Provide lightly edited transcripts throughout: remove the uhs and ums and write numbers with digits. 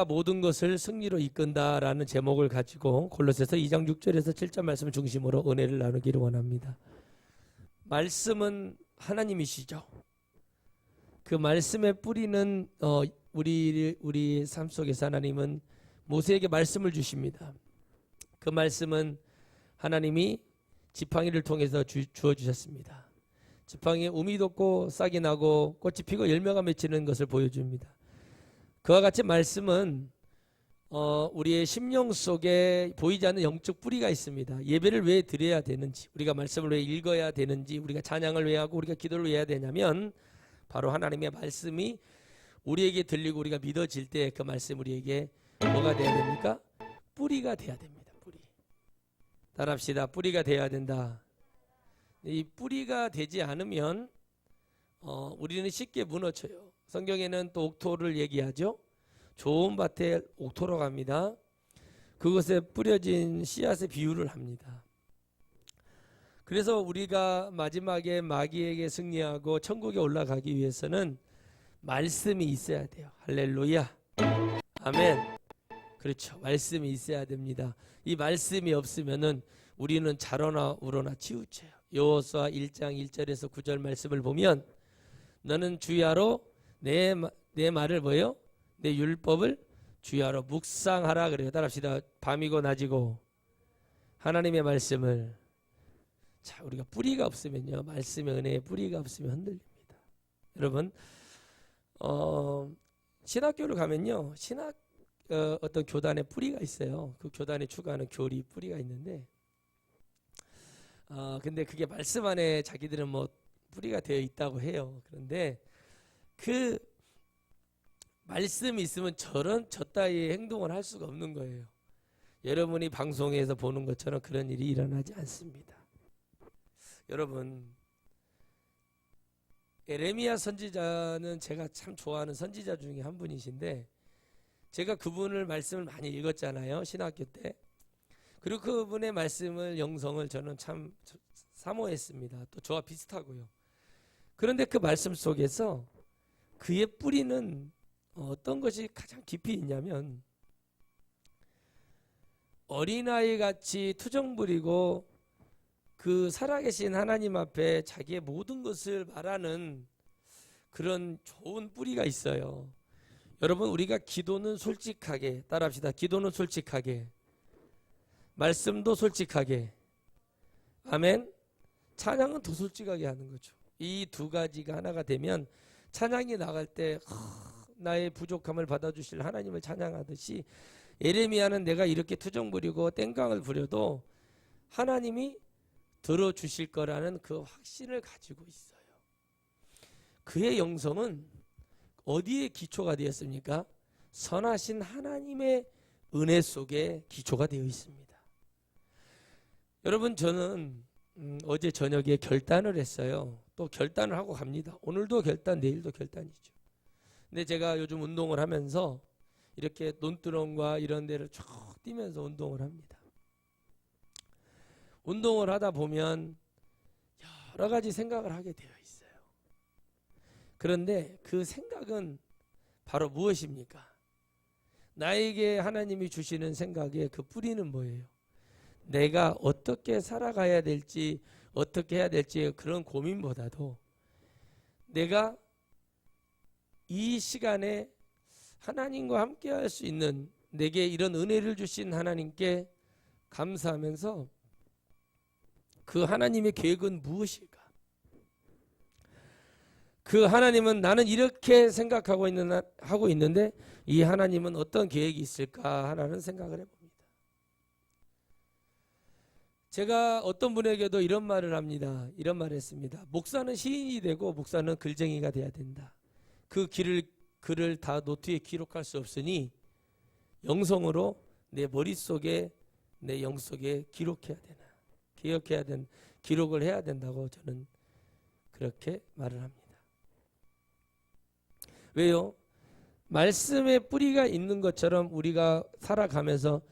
모든 것을 승리로 이끈다라는 제목을 가지고 골로새서 2장 6절에서 7절 말씀을 중심으로 은혜를 나누기를 원합니다. 말씀은 하나님이시죠. 그 말씀의 뿌리는 우리 삶 속에서 하나님은 모세에게 말씀을 주십니다. 그 말씀은 하나님이 지팡이를 통해서 주어 주셨습니다. 지팡이에 우미 돋고 싹이 나고 꽃이 피고 열매가 맺히는 것을 보여줍니다. 그와 같이 말씀은 우리의 심령 속에 보이지 않는 영적 뿌리가 있습니다. 예배를 왜 드려야 되는지, 우리가 말씀을 왜 읽어야 되는지, 우리가 찬양을 왜 하고 우리가 기도를 왜 해야 되냐면 바로 하나님의 말씀이 우리에게 들리고 우리가 믿어질 때 그 말씀 우리에게 뭐가 돼야 됩니까? 뿌리가 돼야 됩니다. 뿌리. 따라합시다. 뿌리가 돼야 된다. 이 뿌리가 되지 않으면 우리는 쉽게 무너져요. 성경에는 또 옥토를 얘기하죠. 좋은 밭에 옥토로 갑니다. 그것에 뿌려진 씨앗의 비유를 합니다. 그래서 우리가 마지막에 마귀에게 승리하고 천국에 올라가기 위해서는 말씀이 있어야 돼요. 할렐루야. 아멘. 그렇죠. 말씀이 있어야 됩니다. 이 말씀이 없으면은 우리는 자로나 우로나 치우쳐요. 여호수아 1장 1절에서 9절 말씀을 보면 너는 주야로 내 말을 뭐요? 내 율법을 주야로 묵상하라 그래요. 따라합시다. 밤이고 낮이고 하나님의 말씀을. 자, 우리가 뿌리가 없으면요, 말씀의 은혜의 뿌리가 없으면 흔들립니다. 여러분, 신학교를 가면요, 어떤 교단의 뿌리가 있어요. 그 교단에 추구하는 교리 뿌리가 있는데, 근데 그게 말씀 안에 자기들은 뭐 뿌리가 되어 있다고 해요. 그런데 그 말씀이 있으면 저 따위의 행동을 할 수가 없는 거예요. 여러분이 방송에서 보는 것처럼 그런 일이 일어나지 않습니다. 여러분, 에레미야 선지자는 제가 참 좋아하는 선지자 중에 한 분이신데, 제가 그분을 말씀을 많이 읽었잖아요, 신학교 때. 그리고 그분의 말씀을, 영성을 저는 참 사모했습니다. 또 저와 비슷하고요. 그런데 그 말씀 속에서 그의 뿌리는 어떤 것이 가장 깊이 있냐면, 어린아이 같이 투정 부리고 그 살아계신 하나님 앞에 자기의 모든 것을 말하는 그런 좋은 뿌리가 있어요. 여러분, 우리가 기도는 솔직하게, 따라합시다. 기도는 솔직하게, 말씀도 솔직하게, 아멘. 찬양은 더 솔직하게 하는 거죠. 이 두 가지가 하나가 되면 찬양이 나갈 때 나의 부족함을 받아주실 하나님을 찬양하듯이, 예레미야는 내가 이렇게 투정 부리고 땡깡을 부려도 하나님이 들어주실 거라는 그 확신을 가지고 있어요. 그의 영성은 어디에 기초가 되었습니까? 선하신 하나님의 은혜 속에 기초가 되어 있습니다. 여러분, 저는 어제 저녁에 결단을 했어요. 또 결단을 하고 갑니다. 오늘도 결단, 내일도 결단이죠. 근데 제가 요즘 운동을 하면서 이렇게 논두렁과 이런 데를 쭉 뛰면서 운동을 합니다. 운동을 하다 보면 여러 가지 생각을 하게 되어 있어요. 그런데 그 생각은 바로 무엇입니까? 나에게 하나님이 주시는 생각의 그 뿌리는 뭐예요? 내가 어떻게 살아가야 될지, 어떻게 해야 될지 그런 고민보다도 내가 이 시간에 하나님과 함께 할 수 있는, 내게 이런 은혜를 주신 하나님께 감사하면서 그 하나님의 계획은 무엇일까? 그 하나님은, 나는 이렇게 생각하고 있는데 이 하나님은 어떤 계획이 있을까 하는 생각을 해봅니다. 제가 어떤 분에게도 이런 말을 합니다. 이런 말을 했습니다. 목사는 시인이 되고 목사는 글쟁이가 돼야 된다. 그 글을 다 노트에 기록할 수 없으니 영성으로 내 머릿속에, 내 영속에 기록해야 되나, 기록을 해야 된다고 저는 그렇게 말을 합니다. 왜요? 말씀의 뿌리가 있는 것처럼 우리가 살아가면서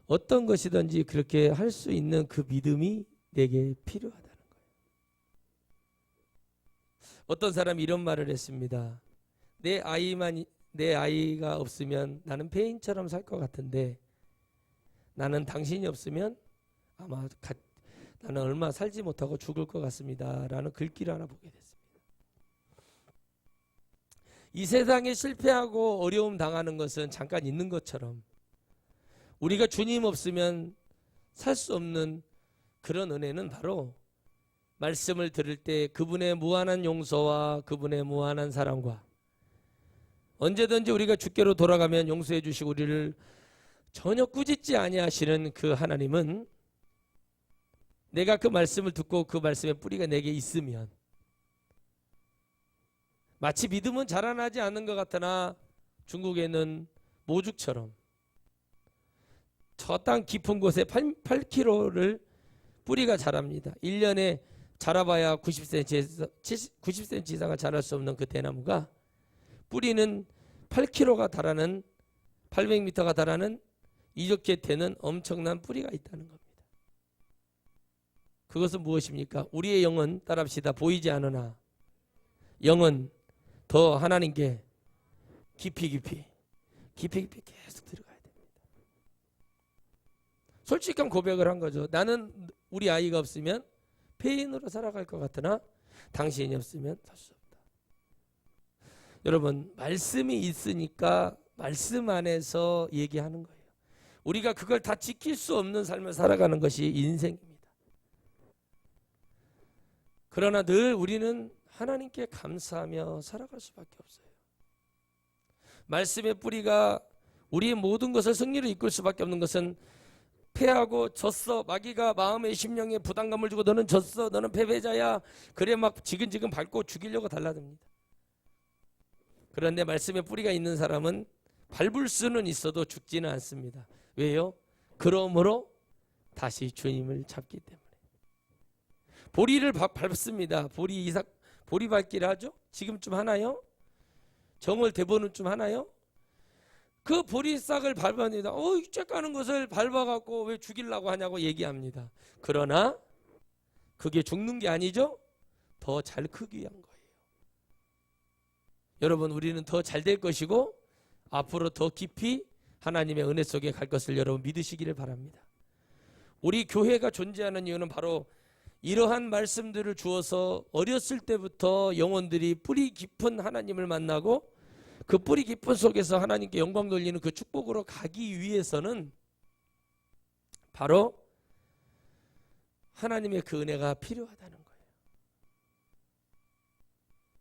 어떤 것이든지 그렇게 할 수 있는 그 믿음이 내게 필요하다는 거예요. 어떤 사람이 이런 말을 했습니다. 내 아이만 내 아이가 없으면 나는 폐인처럼 살 것 같은데 나는 당신이 없으면 아마 나는 얼마 살지 못하고 죽을 것 같습니다. 라는 글귀를 하나 보게 됐습니다. 이 세상에 실패하고 어려움 당하는 것은 잠깐 있는 것처럼 우리가 주님 없으면 살 수 없는 그런 은혜는 바로 말씀을 들을 때 그분의 무한한 용서와 그분의 무한한 사랑과 언제든지 우리가 주께로 돌아가면 용서해 주시고 우리를 전혀 꾸짖지 아니하시는 그 하나님은 내가 그 말씀을 듣고 그 말씀의 뿌리가 내게 있으면 마치 믿음은 자라나지 않는 것 같으나 중국에는 모죽처럼 저 땅 깊은 곳에 8km를 뿌리가 자랍니다. 1년에 자라봐야 90cm 이상을 자랄 수 없는 그 대나무가 뿌리는 8km가 달하는 800m가 달하는 이렇게 되는 엄청난 뿌리가 있다는 겁니다. 그것은 무엇입니까? 우리의 영은 따라합시다. 보이지 않으나 영은 더 하나님께 깊이 계속 들어가야 됩니다. 솔직한 고백을 한 거죠. 나는 우리 아이가 없으면 폐인으로 살아갈 것 같으나 당신이 없으면 살 수 없다. 여러분, 말씀이 있으니까 말씀 안에서 얘기하는 거예요. 우리가 그걸 다 지킬 수 없는 삶을 살아가는 것이 인생입니다. 그러나 늘 우리는 하나님께 감사하며 살아갈 수밖에 없어요. 말씀의 뿌리가 우리의 모든 것을 승리로 이끌 수밖에 없는 것은 패하고 졌어. 마귀가 마음의 심령에 부담감을 주고 너는 졌어. 너는 패배자야. 그래 막 지근지근 밟고 죽이려고 달라듭니다. 그런데 말씀의 뿌리가 있는 사람은 밟을 수는 있어도 죽지는 않습니다. 왜요? 그러므로 다시 주님을 잡기 때문에. 보리를 밟습니다. 보리 밟기를 하죠? 지금쯤 하나요? 정월 대보는쯤 하나요? 그 보리싹을 밟아냅니다. 이제 까는 것을 밟아갖고 왜 죽이려고 하냐고 얘기합니다. 그러나 그게 죽는 게 아니죠? 더 잘 크기 위한 거예요. 여러분, 우리는 더 잘 될 것이고 앞으로 더 깊이 하나님의 은혜 속에 갈 것을 여러분 믿으시기를 바랍니다. 우리 교회가 존재하는 이유는 바로 이러한 말씀들을 주어서 어렸을 때부터 영혼들이 뿌리 깊은 하나님을 만나고 그 뿌리 깊은 속에서 하나님께 영광 돌리는 그 축복으로 가기 위해서는 바로 하나님의 그 은혜가 필요하다는 거예요.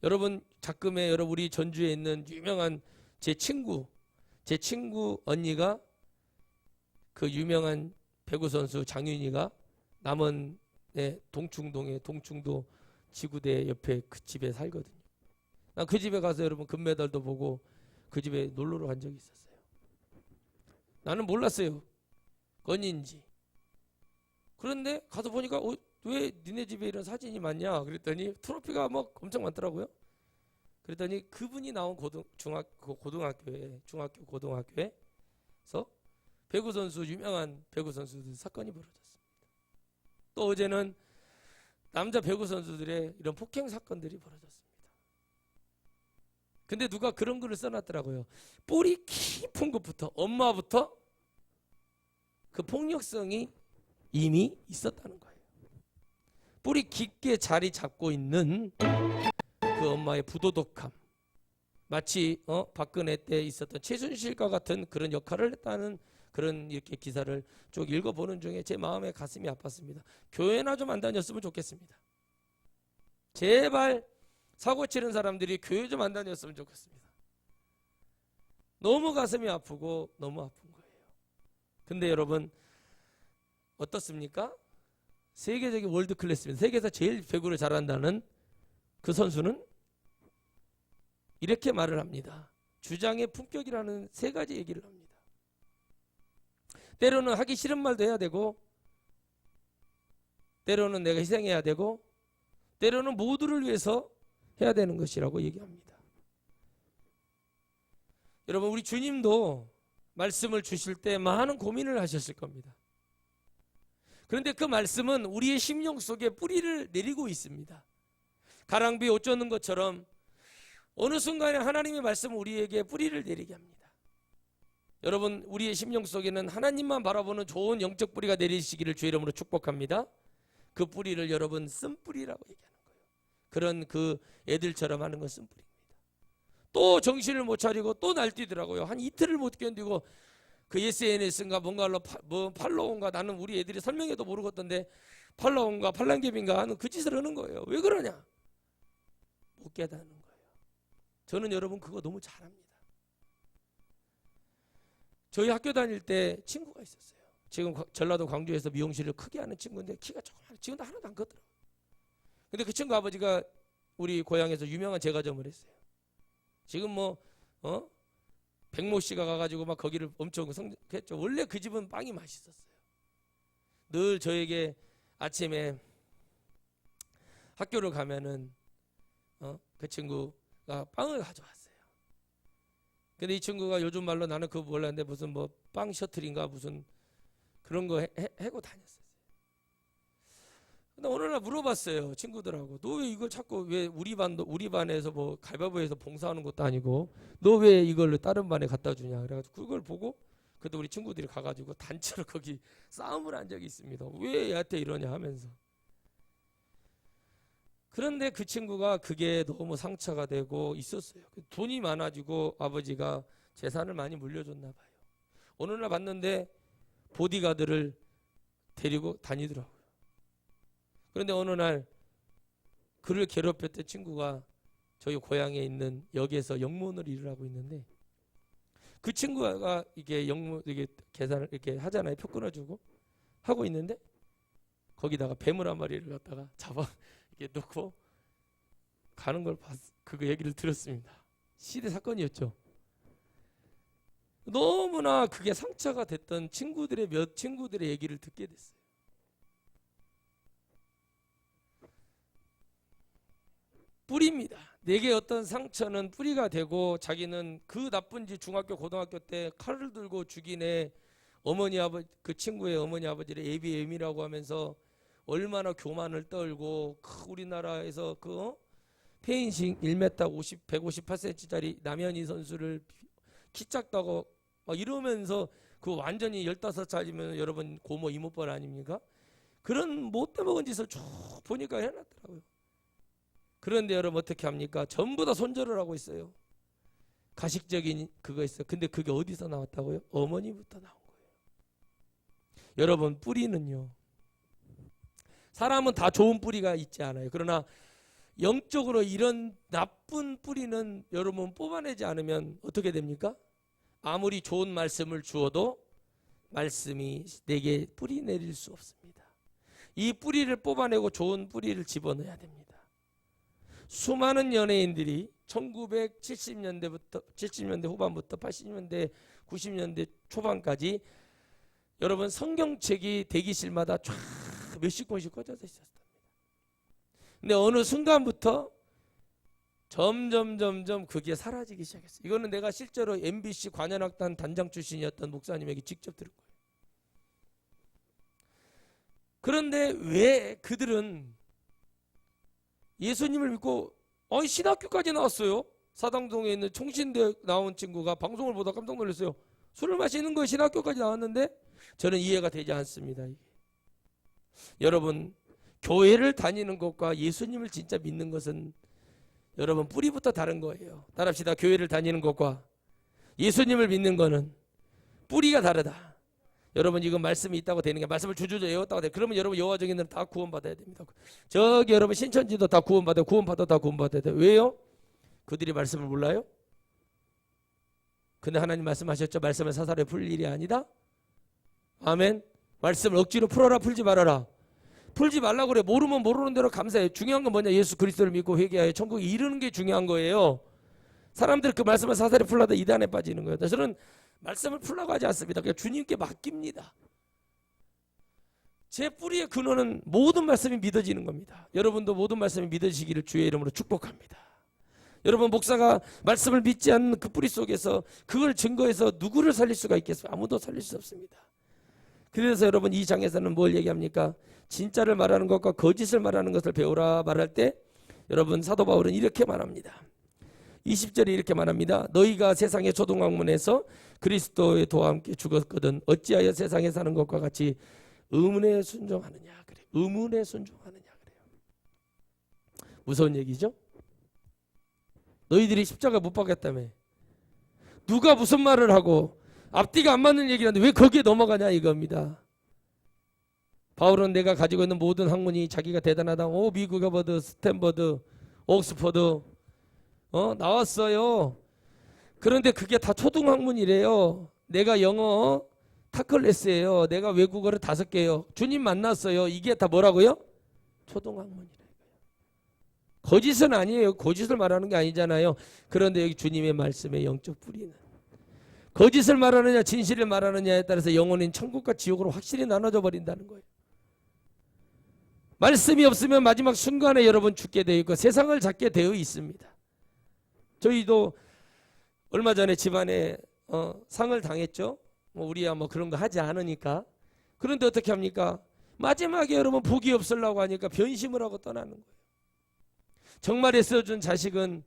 여러분, 작금에 우리 전주에 있는 유명한 제 친구 언니가 그 유명한 배구 선수 장윤희가 남원의 동충동의 동충도 지구대 옆에 그 집에 살거든요. 난 그 집에 가서 여러분 금메달도 보고 그 집에 놀러 간 적이 있었어요. 나는 몰랐어요. 언니인지. 그런데 가서 보니까 왜 니네 집에 이런 사진이 많냐 그랬더니 트로피가 막 엄청 많더라고요. 그랬더니 그분이 나온 중학교 고등학교에서 배구 선수 유명한 배구 선수들 사건이 벌어졌습니다. 또 어제는 남자 배구 선수들의 이런 폭행 사건들이 벌어졌습니다. 근데 누가 그런 글을 써놨더라고요. 뿌리 깊은 것부터 엄마부터 그 폭력성이 이미 있었다는 거예요. 뿌리 깊게 자리 잡고 있는 그 엄마의 부도덕함, 마치 박근혜 때 있었던 최순실과 같은 그런 역할을 했다는 그런 이렇게 기사를 쭉 읽어보는 중에 제 마음에 가슴이 아팠습니다. 교회나 좀 안 다녔으면 좋겠습니다. 제발 사고 치는 사람들이 교회 좀 안 다녔으면 좋겠습니다. 너무 가슴이 아프고 너무 아픈 거예요. 근데 여러분 어떻습니까? 세계적인 월드 클래스입니다. 세계에서 제일 배구를 잘한다는 그 선수는 이렇게 말을 합니다. 주장의 품격이라는 세 가지 얘기를 합니다. 때로는 하기 싫은 말도 해야 되고, 때로는 내가 희생해야 되고, 때로는 모두를 위해서 해야 되는 것이라고 얘기합니다. 여러분, 우리 주님도 말씀을 주실 때 많은 고민을 하셨을 겁니다. 그런데 그 말씀은 우리의 심령 속에 뿌리를 내리고 있습니다. 가랑비에 옷 젖는 것처럼 어느 순간에 하나님의 말씀은 우리에게 뿌리를 내리게 합니다. 여러분, 우리의 심령 속에는 하나님만 바라보는 좋은 영적 뿌리가 내리시기를 주의 이름으로 축복합니다. 그 뿌리를 여러분 쓴뿌리라고 얘기하는 거예요. 그런 그 애들처럼 하는 건 쓴뿌리입니다. 또 정신을 못 차리고 또 날뛰더라고요. 한 이틀을 못 견디고 그 SNS인가 뭔가로 팔로우인가, 나는 우리 애들이 설명해도 모르겠던데 팔로우인가 팔랑개비인가 하는 그 짓을 하는 거예요. 왜 그러냐? 못 깨닫는 거예요. 저는 여러분 그거 너무 잘합니다. 저희 학교 다닐 때 친구가 있었어요. 지금 전라도 광주에서 미용실을 크게 하는 친구인데 키가 조금, 지금도 하나도 안 컸더라고요. 근데 그 친구 아버지가 우리 고향에서 유명한 제과점을 했어요. 지금 백모 씨가 가가지고 막 거기를 엄청 성공했죠. 원래 그 집은 빵이 맛있었어요. 늘 저에게 아침에 학교를 가면은 그 친구가 빵을 가져왔어요. 근데 이 친구가 요즘 말로 나는 그거 몰랐는데 무슨 뭐 빵 셔틀인가 무슨 그런 거 해고 다녔어요. 근데 어느 날 물어봤어요, 친구들하고. 너 왜 이걸 자꾸, 왜 우리 반에서 뭐 가위바위보에서 봉사하는 것도 아니고 너 왜 이걸 다른 반에 갖다 주냐. 그래가지고 그걸 보고 그때 우리 친구들이 가가지고 단체로 거기 싸움을 한 적이 있습니다. 왜 얘한테 이러냐 하면서. 그런데 그 친구가 그게 너무 상처가 되고 있었어요. 돈이 많아지고 아버지가 재산을 많이 물려줬나 봐요. 어느 날 봤는데 보디가드를 데리고 다니더라고요. 그런데 어느 날 그를 괴롭혔던 친구가 저희 고향에 있는 역에서 영문을 일을 하고 있는데, 그 친구가 이게 이게 계산을 이렇게 하잖아요. 표 끊어주고 하고 있는데 거기다가 뱀을 한 마리를 갖다가 잡아 이렇게 놓고 가는 걸 그 얘기를 들었습니다. 시대 사건이었죠. 너무나 그게 상처가 됐던 몇 친구들의 얘기를 듣게 됐어요. 뿌리입니다. 내게 어떤 상처는 뿌리가 되고, 자기는 그 나쁜 짓 중학교 고등학교 때 칼을 들고 죽인 애 어머니 아버지, 그 친구의 어머니 아버지를 ABM이라고 하면서 얼마나 교만을 떨고, 우리나라에서 페인싱 1m 158cm짜리 남현희 선수를 키 작다고 막 이러면서 그 완전히 15살이면 여러분 고모 이모뻘 아닙니까? 그런 못돼 먹은 짓을 쭉 보니까 해놨더라고요. 그런데 여러분 어떻게 합니까? 전부 다 손절을 하고 있어요. 가식적인 그거 있어요. 근데 그게 어디서 나왔다고요? 어머니부터 나온 거예요. 여러분, 뿌리는요, 사람은 다 좋은 뿌리가 있지 않아요. 그러나 영적으로 이런 나쁜 뿌리는 여러분 뽑아내지 않으면 어떻게 됩니까? 아무리 좋은 말씀을 주어도 말씀이 내게 뿌리 내릴 수 없습니다. 이 뿌리를 뽑아내고 좋은 뿌리를 집어넣어야 됩니다. 수많은 연예인들이 1970년대부터 70년대 후반부터 80년대 90년대 초반까지 여러분 성경책이 대기실마다 쫙 몇십 권씩 꽂혀져 있었습니다. 근데 어느 순간부터 점점 그게 사라지기 시작했어요. 이거는 내가 실제로 MBC 관현악단 단장 출신이었던 목사님에게 직접 들은 거예요. 그런데 왜 그들은 예수님을 믿고 신학교까지 나왔어요. 사당동에 있는 총신대 나온 친구가 방송을 보다 깜짝 놀랐어요. 술을 마시는 거에 신학교까지 나왔는데 저는 이해가 되지 않습니다. 이게. 여러분, 교회를 다니는 것과 예수님을 진짜 믿는 것은 여러분 뿌리부터 다른 거예요. 따라합시다. 교회를 다니는 것과 예수님을 믿는 거는 뿌리가 다르다. 여러분, 이거 말씀이 있다고 되는 게, 말씀을 주주주 외웠다고 돼. 그러면 여러분 여호와 증인들은 다 구원받아야 됩니다. 저기 여러분 신천지도 다 구원받아요. 다 구원받아야 돼요. 왜요? 그들이 말씀을 몰라요? 근데 하나님 말씀하셨죠. 말씀을 사사로이 풀 일이 아니다. 아멘. 말씀을 억지로 풀어라, 풀지 말아라. 풀지 말라고 그래. 모르면 모르는 대로 감사해. 중요한 건 뭐냐? 예수 그리스도를 믿고 회개하여 천국에 이르는 게 중요한 거예요. 사람들 그 말씀을 사사로이 풀라다 이단에 빠지는 거예요. 저는 말씀을 풀라고 하지 않습니다. 그냥 주님께 맡깁니다. 제 뿌리의 근원은 모든 말씀이 믿어지는 겁니다. 여러분도 모든 말씀이 믿어지기를 주의 이름으로 축복합니다. 여러분, 목사가 말씀을 믿지 않는 그 뿌리 속에서 그걸 증거해서 누구를 살릴 수가 있겠어요? 아무도 살릴 수 없습니다. 그래서 여러분, 이 장에서는 뭘 얘기합니까? 진짜를 말하는 것과 거짓을 말하는 것을 배우라 말할 때 여러분, 사도 바울은 이렇게 말합니다. 20절에 이렇게 말합니다. 너희가 세상의 초동학문에서 그리스도의 도와 함께 죽었거든 어찌하여 세상에 사는 것과 같이 의문에 순종하느냐 그래. 의문에 순종하느냐 그래요. 무서운 얘기죠. 너희들이 십자가 못 박았다며. 누가 무슨 말을 하고 앞뒤가 안 맞는 얘기를 하는데 왜 거기에 넘어가냐 이겁니다. 바울은 내가 가지고 있는 모든 학문이 자기가 대단하다. 미국 하버드, 스탠버드, 옥스퍼드 나왔어요. 그런데 그게 다 초등학문이래요. 내가 영어 타클래스예요. 내가 외국어를 5개요. 주님 만났어요. 이게 다 뭐라고요? 초등학문이래요. 거짓은 아니에요. 거짓을 말하는 게 아니잖아요. 그런데 여기 주님의 말씀의 영적 뿌리는 거짓을 말하느냐 진실을 말하느냐에 따라서 영혼은 천국과 지옥으로 확실히 나눠져 버린다는 거예요. 말씀이 없으면 마지막 순간에 여러분 죽게 되어 있고 세상을 잡게 되어 있습니다. 저희도 얼마 전에 집안에 상을 당했죠. 우리야 뭐 그런 거 하지 않으니까. 그런데 어떻게 합니까? 마지막에 여러분 복이 없으려고 하니까 변심을 하고 떠나는 거예요. 정말 애써준 자식은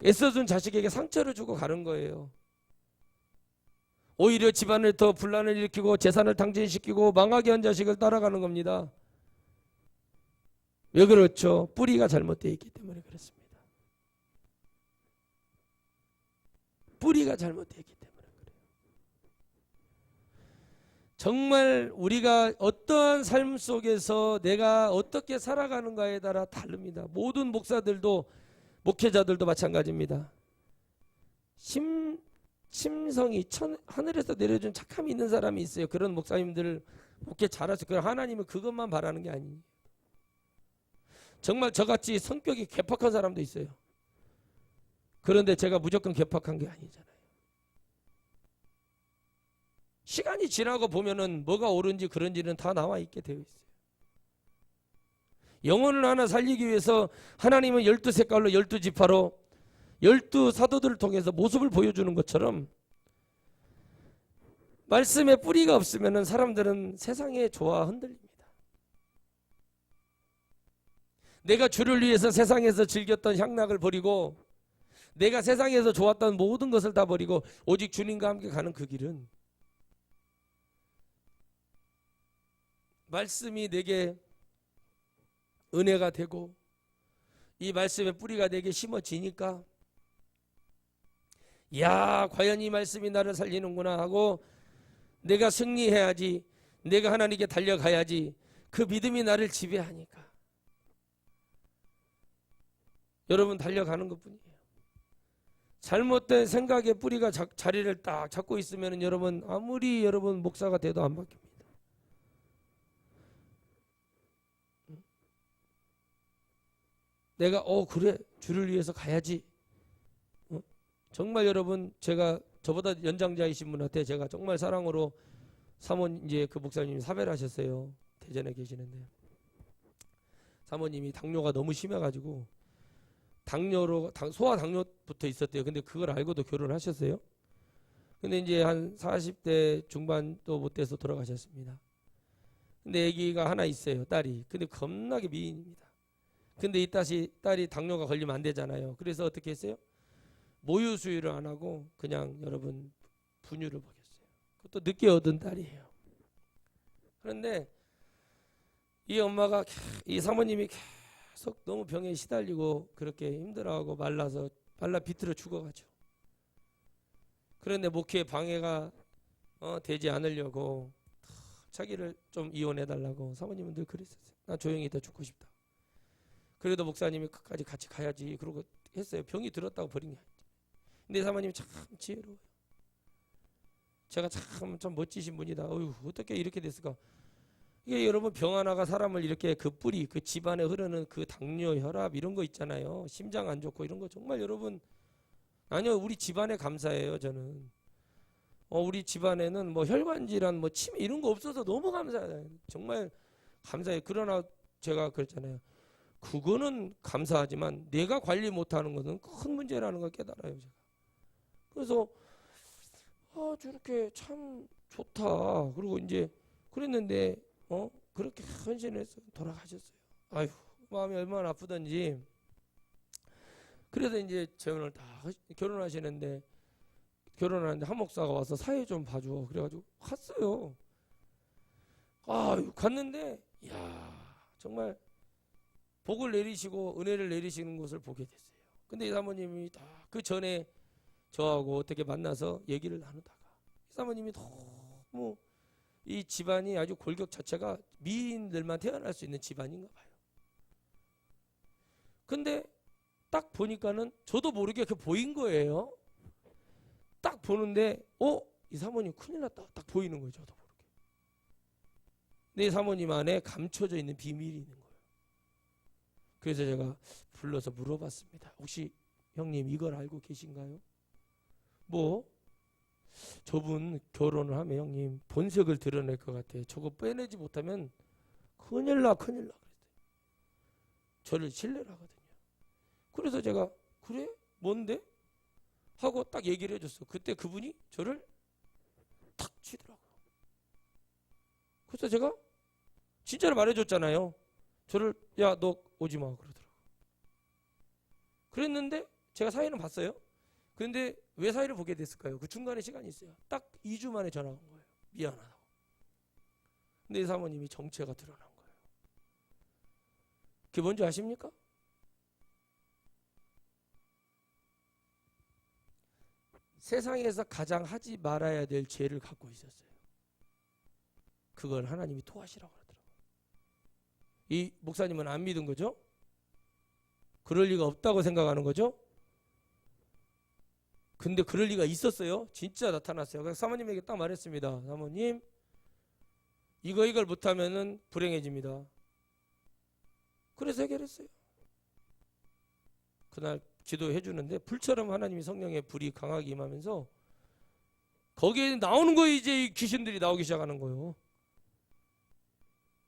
애써준 자식에게 상처를 주고 가는 거예요. 오히려 집안을 더 분란을 일으키고 재산을 탕진시키고 망하게 한 자식을 따라가는 겁니다. 왜 그렇죠? 뿌리가 잘못되어 있기 때문에 그렇습니다. 뿌리가 잘못되어 있기 때문에 그래요. 정말 우리가 어떠한 삶 속에서 내가 어떻게 살아가는가에 따라 다릅니다. 모든 목사들도 목회자들도 마찬가지입니다. 심성이 하늘에서 내려준 착함이 있는 사람이 있어요. 그런 목사님들 목회 잘하세요. 그럼 하나님은 그것만 바라는 게 아니에요. 정말 저같이 성격이 괴팍한 사람도 있어요. 그런데 제가 무조건 괴팍한 게 아니잖아요. 시간이 지나고 보면은 뭐가 옳은지 그런지는 다 나와 있게 되어 있어요. 영혼을 하나 살리기 위해서 하나님은 12색깔로 12지파로 12사도들을 통해서 모습을 보여주는 것처럼 말씀에 뿌리가 없으면 사람들은 세상에 좋아 흔들립니다. 내가 주를 위해서 세상에서 즐겼던 향락을 버리고 내가 세상에서 좋았던 모든 것을 다 버리고 오직 주님과 함께 가는 그 길은 말씀이 내게 은혜가 되고 이 말씀의 뿌리가 내게 심어지니까 야 과연 이 말씀이 나를 살리는구나 하고 내가 승리해야지 내가 하나님께 달려가야지 그 믿음이 나를 지배하니까 여러분 달려가는 것뿐이에요. 잘못된 생각의 뿌리가 자리를 딱 잡고 있으면 여러분 아무리 여러분 목사가 돼도 안 바뀝니다. 내가 그래 주를 위해서 가야지. 정말 여러분 제가 저보다 연장자이신 분한테 제가 정말 사랑으로 사모님 이제 그 목사님이 사배를 하셨어요. 대전에 계시는데 사모님이 당뇨가 너무 심해가지고 소아 당뇨부터 있었대요. 근데 그걸 알고도 결혼을 하셨어요. 근데 이제 한 40대 중반도 못 돼서 돌아가셨습니다. 근데 아기가 하나 있어요. 딸이. 근데 겁나게 미인입니다. 근데 이 딸이 당뇨가 걸리면 안 되잖아요. 그래서 어떻게 했어요? 모유 수유를 안 하고 그냥 여러분 분유를 먹였어요. 그것도 늦게 얻은 딸이에요. 그런데 이 엄마가 이 사모님이 계속 너무 병에 시달리고 그렇게 힘들어하고 말라 비틀어 죽어가죠. 그런데 목회에 방해가 되지 않으려고 자기를 좀 이혼해달라고 사모님은 늘 그랬었어요. 난 조용히 있다 죽고 싶다. 그래도 목사님이 끝까지 같이 가야지 그러고 했어요. 병이 들었다고 버린 게 아니죠. 근데 사모님이 참 지혜로워요. 제가 참 멋지신 분이다. 어휴 어떻게 이렇게 됐을까. 이게 여러분 병 하나가 사람을 이렇게 그 뿌리 그 집안에 흐르는 그 당뇨 혈압 이런 거 있잖아요. 심장 안 좋고 이런 거 정말 여러분 아니요 우리 집안에 감사해요. 저는 우리 집안에는 뭐 혈관 질환 뭐 치매 이런 거 없어서 너무 감사해요. 정말 감사해요. 그러나 제가 그랬잖아요. 그거는 감사하지만 내가 관리 못하는 것은 큰 문제라는 걸 깨달아요. 제가. 그래서 저렇게 참 좋다. 그리고 이제 그랬는데 그렇게 헌신해서 돌아가셨어요. 아휴 마음이 얼마나 아프던지. 그래서 이제 재혼을 다 결혼하시는데 결혼하는데 한 목사가 와서 사회 좀 봐줘. 그래가지고 갔어요. 갔는데 정말 복을 내리시고 은혜를 내리시는 것을 보게 됐어요. 근데 이 사모님이 다 그 전에 저하고 어떻게 만나서 얘기를 나누다가 이 사모님이 너무 이 집안이 아주 골격 자체가 미인들만 태어날 수 있는 집안인가 봐요. 근데 딱 보니까는 저도 모르게 그렇게 보인 거예요. 딱 보는데 이 사모님 큰일 났다. 딱 보이는 거예요. 저도 모르게. 내 사모님 안에 감춰져 있는 비밀이 있는 거예요. 그래서 제가 불러서 물어봤습니다. 혹시 형님 이걸 알고 계신가요? 저분 결혼을 하면 형님 본색을 드러낼 것 같아요. 저거 빼내지 못하면 큰일 나 그랬어요. 저를 신뢰를 하거든요. 그래서 제가 그래? 뭔데? 하고 딱 얘기를 해줬어. 그때 그분이 저를 탁 치더라고요. 그래서 제가 진짜로 말해줬잖아요. 저를 야 너 오지 마 그러더라고요. 그랬는데 제가 사회는 봤어요. 그런데 왜 사회를 보게 됐을까요? 그 중간에 시간이 있어요. 딱 2주 만에 전화 온 거예요. 미안하다고. 근데 이 사모님이 정체가 드러난 거예요. 그게 뭔지 아십니까? 세상에서 가장 하지 말아야 될 죄를 갖고 있었어요. 그걸 하나님이 토하시라고 하더라고요. 이 목사님은 안 믿은 거죠? 그럴 리가 없다고 생각하는 거죠? 근데 그럴 리가 있었어요. 진짜 나타났어요. 그래서 사모님에게 딱 말했습니다. 사모님 이걸 못하면은 불행해집니다. 그래서 해결했어요. 그날 기도해 주는데 불처럼 하나님이 성령의 불이 강하게 임하면서 거기에 나오는 거예요. 이제 이 귀신들이 나오기 시작하는 거예요.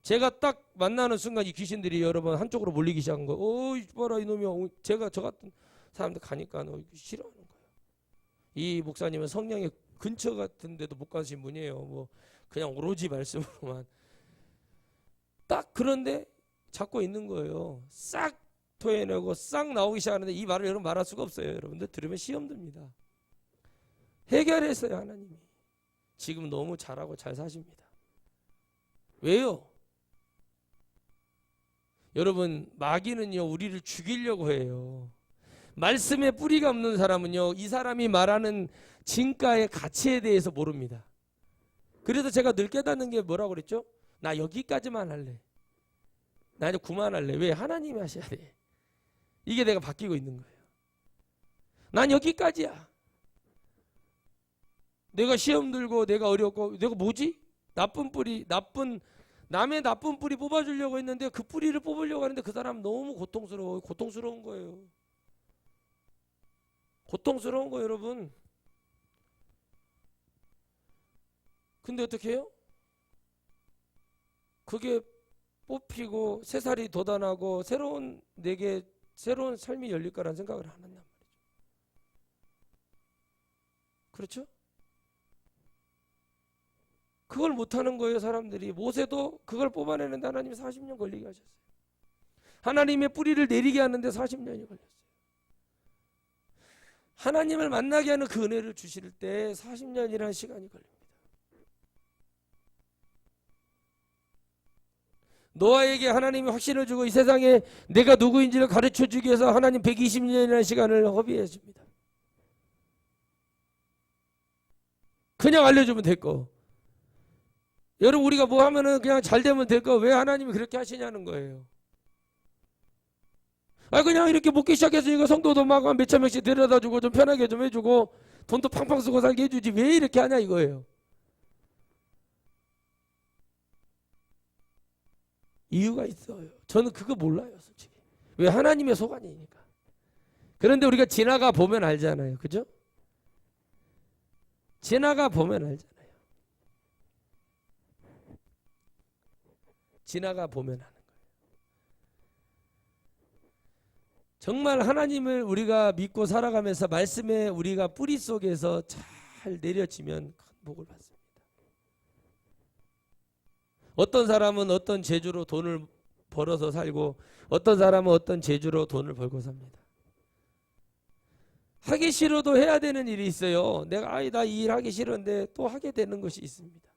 제가 딱 만나는 순간 이 귀신들이 여러분 한쪽으로 몰리기 시작한 거예요. 봐라 이놈이야. 제가 저 같은 사람들 가니까 싫어하는 거예요. 이 목사님은 성령의 근처 같은 데도 못 가신 분이에요. 그냥 오로지 말씀으로만. 딱 그런데 잡고 있는 거예요. 싹 토해내고 싹 나오기 시작하는데 이 말을 여러분 말할 수가 없어요. 여러분들 들으면 시험 듭니다. 해결했어요 하나님이. 지금 너무 잘하고 잘 사십니다. 왜요? 여러분 마귀는요 우리를 죽이려고 해요. 말씀에 뿌리가 없는 사람은요 이 사람이 말하는 진가의 가치에 대해서 모릅니다. 그래서 제가 늘 깨닫는 게 뭐라고 그랬죠? 나 여기까지만 할래. 나 이제 그만할래. 왜? 하나님이 하셔야 돼. 이게 내가 바뀌고 있는 거예요. 난 여기까지야. 내가 시험 들고 내가 어렵고 내가 뭐지? 남의 나쁜 뿌리 뽑아주려고 했는데 그 뿌리를 뽑으려고 하는데 그 사람 너무 고통스러운 거예요. 고통스러운 거예요 여러분. 근데 어떻게 해요? 그게 뽑히고 새살이 돋아나고 내게 새로운 삶이 열릴 거라는 생각을 안 한단 말이죠. 그렇죠? 그걸 못하는 거예요 사람들이. 모세도 그걸 뽑아내는데 하나님이 40년 걸리게 하셨어요. 하나님의 뿌리를 내리게 하는데 40년이 걸렸어요. 하나님을 만나게 하는 그 은혜를 주실 때 40년이라는 시간이 걸립니다. 노아에게 하나님이 확신을 주고 이 세상에 내가 누구인지를 가르쳐 주기 위해서 하나님 120년이라는 시간을 허비해 줍니다. 그냥 알려주면 될 거. 여러분 우리가 뭐 하면은 그냥 잘 되면 될 거. 왜 하나님이 그렇게 하시냐는 거예요. 그냥 이렇게 먹기 시작했으니까 성도도 막 몇천 명씩 데려다 주고 좀 편하게 좀 해주고 돈도 팡팡 쓰고 살게 해주지 왜 이렇게 하냐 이거예요. 이유가 있어요. 저는 그거 몰라요 솔직히. 왜? 하나님의 소관이니까. 그런데 우리가 지나가 보면 알잖아요. 그죠? 지나가 보면 알잖아요. 지나가 보면 하는 거예요. 정말 하나님을 우리가 믿고 살아가면서 말씀에 우리가 뿌리 속에서 잘 내려지면 큰 복을 받습니다. 어떤 사람은 어떤 재주로 돈을 벌어서 살고 어떤 사람은 어떤 재주로 돈을 벌고 삽니다. 하기 싫어도 해야 되는 일이 있어요. 내가 나 이 일 하기 싫은데 또 하게 되는 것이 있습니다.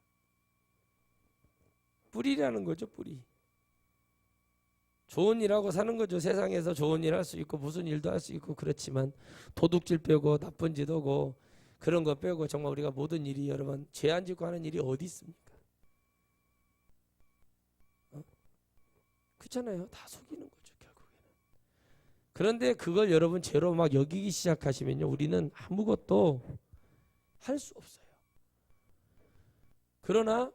뿌리라는 거죠, 뿌리. 좋은 일하고 사는 거죠. 세상에서 좋은 일 할 수 있고 무슨 일도 할 수 있고 그렇지만 도둑질 빼고 나쁜 짓 하고 그런 거 빼고 정말 우리가 모든 일이 여러분 죄 안 짓고 하는 일이 어디 있습니까? 그렇잖아요. 다 속이는 거죠, 결국에는. 그런데 그걸 여러분 죄로 막 여기기 시작하시면요, 우리는 아무것도 할 수 없어요. 그러나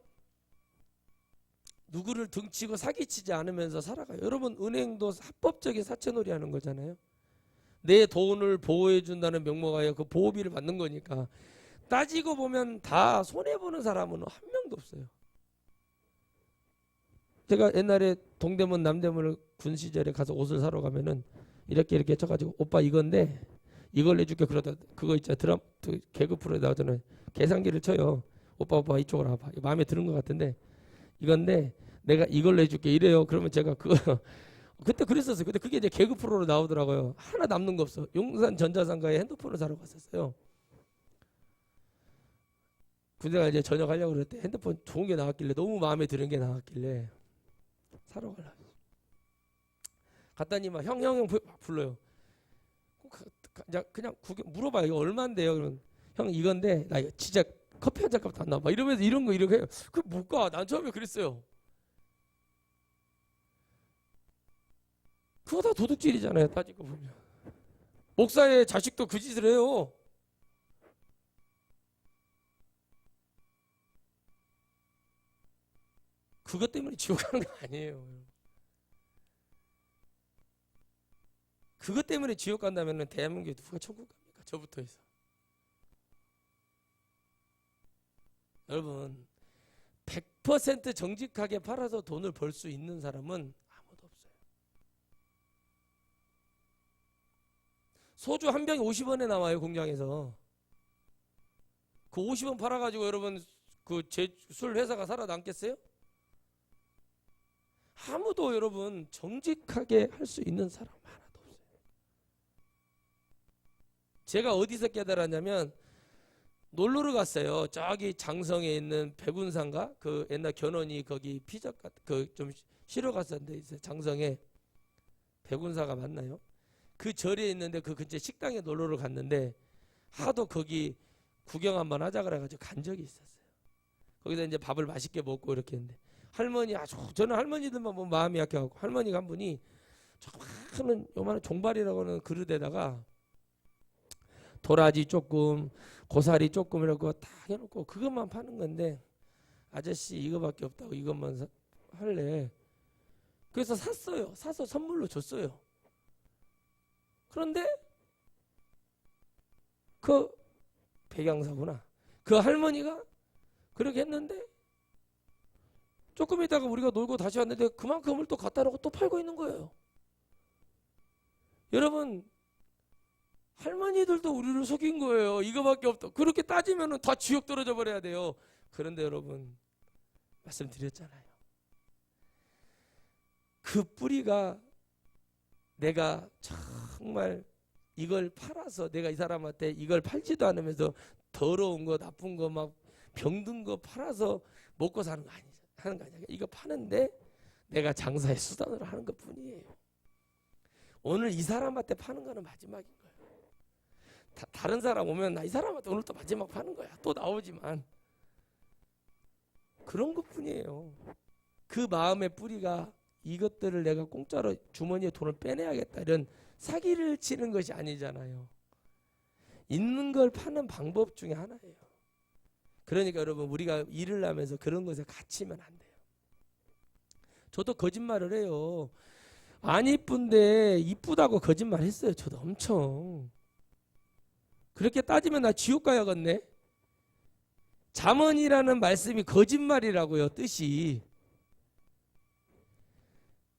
누구를 등치고 사기치지 않으면서 살아가요. 여러분 은행도 합법적인 사채놀이 하는 거잖아요. 내 돈을 보호해 준다는 명목하에 그 보호비를 받는 거니까 따지고 보면 다 손해보는 사람은 한 명도 없어요. 제가 옛날에 동대문 남대문을 군 시절에 가서 옷을 사러 가면은 이렇게 쳐가지고 오빠 이건데 이걸 내줄게 그러다 그거 있잖아 개그 프로에 나오잖아요. 계산기를 쳐요. 오빠 이쪽으로 와봐. 마음에 드는 것 같은데 이건데 내가 이걸 내줄게 이래요. 그러면 제가 그거 그때 그랬었어요. 근데 그게 이제 개그 프로로 나오더라고요. 하나 남는 거 없어. 용산 전자상가에 핸드폰을 사러 갔었어요. 군대가 이제 저녁 하려고 그랬대. 핸드폰 좋은 게 나왔길래 너무 마음에 드는 게 나왔길래 사러 가려고. 갔더니 막 형 불러요. 그냥 물어봐요. 이거 얼마인데요? 그러면 형 이건데 나 이거 진짜 커피 한 잔 값도 안 나와. 막 이러면서 이런 거 이렇게 해요. 그 못 가. 난 처음에 그랬어요. 그거 다 도둑질이잖아요. 따지고 보면. 목사의 자식도 그 짓을 해요. 그것 때문에 지옥 가는 거 아니에요. 그것 때문에 지옥 간다면 대한민국에 누가 천국 갑니까? 저부터 해서. 여러분 100% 정직하게 팔아서 돈을 벌 수 있는 사람은 아무도 없어요. 소주 한 병이 50원에 나와요. 공장에서. 그 50원 팔아가지고 여러분 그 술 회사가 살아남겠어요? 아무도 여러분 정직하게 할 수 있는 사람 하나도 없어요. 제가 어디서 깨달았냐면 놀러를 갔어요. 저기 장성에 있는 백운산가 그 옛날 견훤이 거기 피적 그 좀 쉬러 갔었는데 있어요. 장성에 백운사가 맞나요? 그 절에 있는데 그 근처 식당에 놀러를 갔는데 하도 거기 구경 한번 하자 그래가지고 간 적이 있었어요. 거기서 이제 밥을 맛있게 먹고 이렇게 했는데 할머니 저는 할머니들만 보면 마음이 약해갖고 할머니가 한 분이 조그마한 요만한 종발이라고 하는 그릇에다가 도라지 조금 고사리 조금 이러고 다 해놓고 그것만 파는 건데 아저씨 이거밖에 없다고 이것만 할래. 그래서 샀어요. 사서 선물로 줬어요. 그런데 그 백양사구나. 그 할머니가 그렇게 했는데 조금 있다가 우리가 놀고 다시 왔는데 그만큼을 또 갖다 놓고 또 팔고 있는 거예요. 여러분 할머니들도 우리를 속인 거예요. 이거밖에 없다. 그렇게 따지면 다 지옥 떨어져 버려야 돼요. 그런데 여러분 말씀드렸잖아요. 그 뿌리가 내가 정말 이걸 팔아서 내가 이 사람한테 이걸 팔지도 않으면서 더러운 거 나쁜 거 막 병든 거 팔아서 먹고 사는 거 아니죠. 하는 거 아니야. 이거 파는데 내가 장사의 수단으로 하는 것 뿐이에요. 오늘 이 사람한테 파는 거는 마지막인 거예요. 다른 사람 오면 나 이 사람한테 오늘 또 마지막 파는 거야. 또 나오지만 그런 것 뿐이에요. 그 마음의 뿌리가 이것들을 내가 공짜로 주머니에 돈을 빼내야겠다 이런 사기를 치는 것이 아니잖아요. 있는 걸 파는 방법 중에 하나예요. 그러니까 여러분 우리가 일을 하면서 그런 것에 갇히면 안 돼요. 저도 거짓말을 해요. 안 이쁜데 이쁘다고 거짓말 했어요. 저도 엄청. 그렇게 따지면 나 지옥 가야겠네. 잠언이라는 말씀이 거짓말이라고요. 뜻이.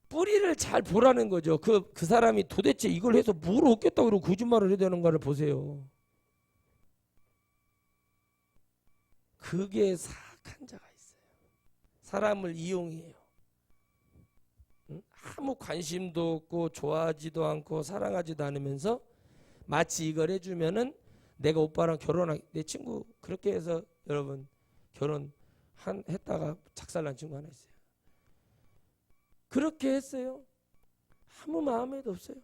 뿌리를 잘 보라는 거죠. 그 사람이 도대체 이걸 해서 뭘 얻겠다고 그러고 거짓말을 해야 되는가를 보세요. 그게 사악한 자가 있어요. 사람을 이용해요. 아무 관심도 없고 좋아하지도 않고 사랑하지도 않으면서 마치 이걸 해주면은 내가 오빠랑 내 친구 그렇게 해서 여러분 했다가 작살난 친구 하나 있어요. 그렇게 했어요. 아무 마음에도 없어요.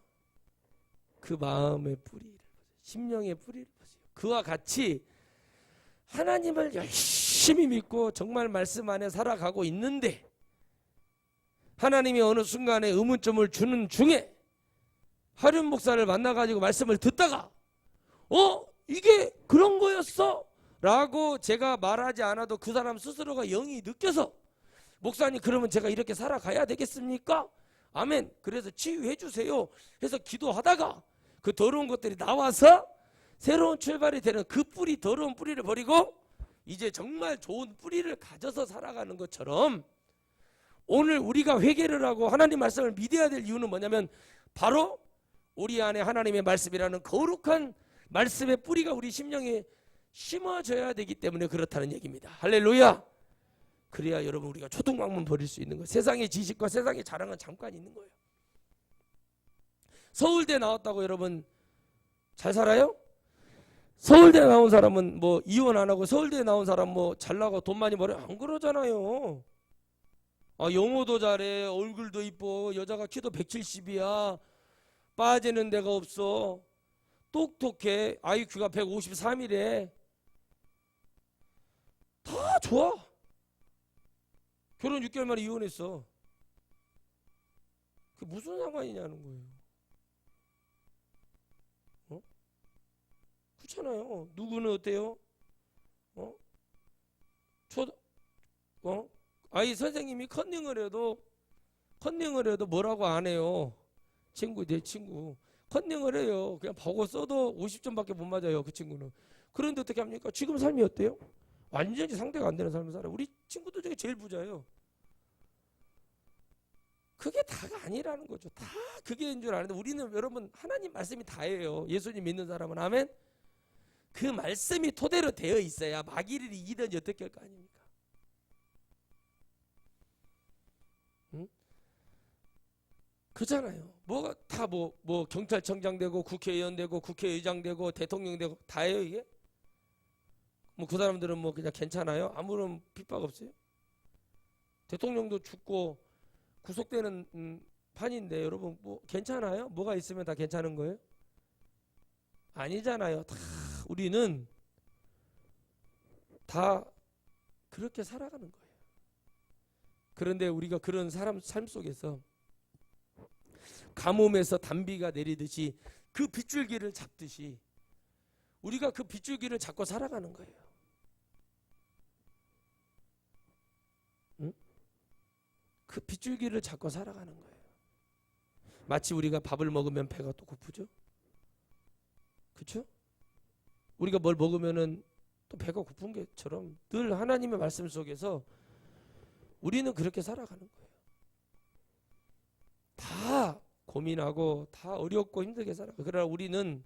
그 마음의 뿌리를 보세요. 심령의 뿌리를 보세요. 그와 같이 하나님을 열심히 믿고 정말 말씀 안에 살아가고 있는데 하나님이 어느 순간에 의문점을 주는 중에 하륜 목사를 만나가지고 말씀을 듣다가 이게 그런 거였어? 라고 제가 말하지 않아도 그 사람 스스로가 영이 느껴서 목사님 그러면 제가 이렇게 살아가야 되겠습니까? 아멘. 그래서 치유해 주세요 해서 기도하다가 그 더러운 것들이 나와서 새로운 출발이 되는 그 더러운 뿌리를 버리고 이제 정말 좋은 뿌리를 가져서 살아가는 것처럼 오늘 우리가 회개를 하고 하나님 말씀을 믿어야 될 이유는 뭐냐면 바로 우리 안에 하나님의 말씀이라는 거룩한 말씀의 뿌리가 우리 심령에 심어져야 되기 때문에 그렇다는 얘기입니다. 할렐루야. 그래야 여러분 우리가 초등학문 버릴 수 있는 거예요. 세상의 지식과 세상의 자랑은 잠깐 있는 거예요. 서울대 나왔다고 여러분 잘 살아요? 서울대 나온 사람은 뭐 이혼 안 하고 서울대 나온 사람 뭐 잘나고 돈 많이 벌어요? 안 그러잖아요. 영어도 잘해, 얼굴도 이뻐, 여자가 키도 170이야, 빠지는 데가 없어, 똑똑해, IQ가 153이래. 다 좋아. 결혼 6개월 만에 이혼했어. 그게 무슨 상관이냐는 거예요. 그렇잖아요. 누구는 어때요? 아이 선생님이 컨닝을 해도 뭐라고 안 해요. 내 친구 컨닝을 해요. 그냥 보고 써도 50점밖에 못 맞아요. 그 친구는. 그런데 어떻게 합니까? 지금 삶이 어때요? 완전히 상대가 안 되는 삶을 살아요. 우리 친구들 중에 제일 부자예요. 그게 다가 아니라는 거죠. 다 그게인 줄 아는데 우리는 여러분 하나님 말씀이 다예요. 예수님 믿는 사람은. 아멘. 그 말씀이 토대로 되어 있어야 마귀를 이기든지 어떻게 할 거 아닙니까? 응? 그잖아요. 뭐가 다 뭐 경찰청장 되고 국회의원 되고 국회의장 되고 대통령 되고 다예요 이게? 뭐 그 사람들은 뭐 그냥 괜찮아요? 아무런 핍박 없어요? 대통령도 죽고 구속되는 판인데 여러분 뭐 괜찮아요? 뭐가 있으면 다 괜찮은 거예요? 아니잖아요. 다 우리는 다 그렇게 살아가는 거예요. 그런데 우리가 그런 삶 속에서 가뭄에서 단비가 내리듯이 그 빗줄기를 잡듯이 우리가 그 빗줄기를 잡고 살아가는 거예요. 응? 그 빗줄기를 잡고 살아가는 거예요. 마치 우리가 밥을 먹으면 배가 또 고프죠? 그렇죠? 우리가 뭘 먹으면은 또 배가 고픈 것처럼 늘 하나님의 말씀 속에서 우리는 그렇게 살아가는 거예요. 다 고민하고 다 어렵고 힘들게 살아가요. 그러나 우리는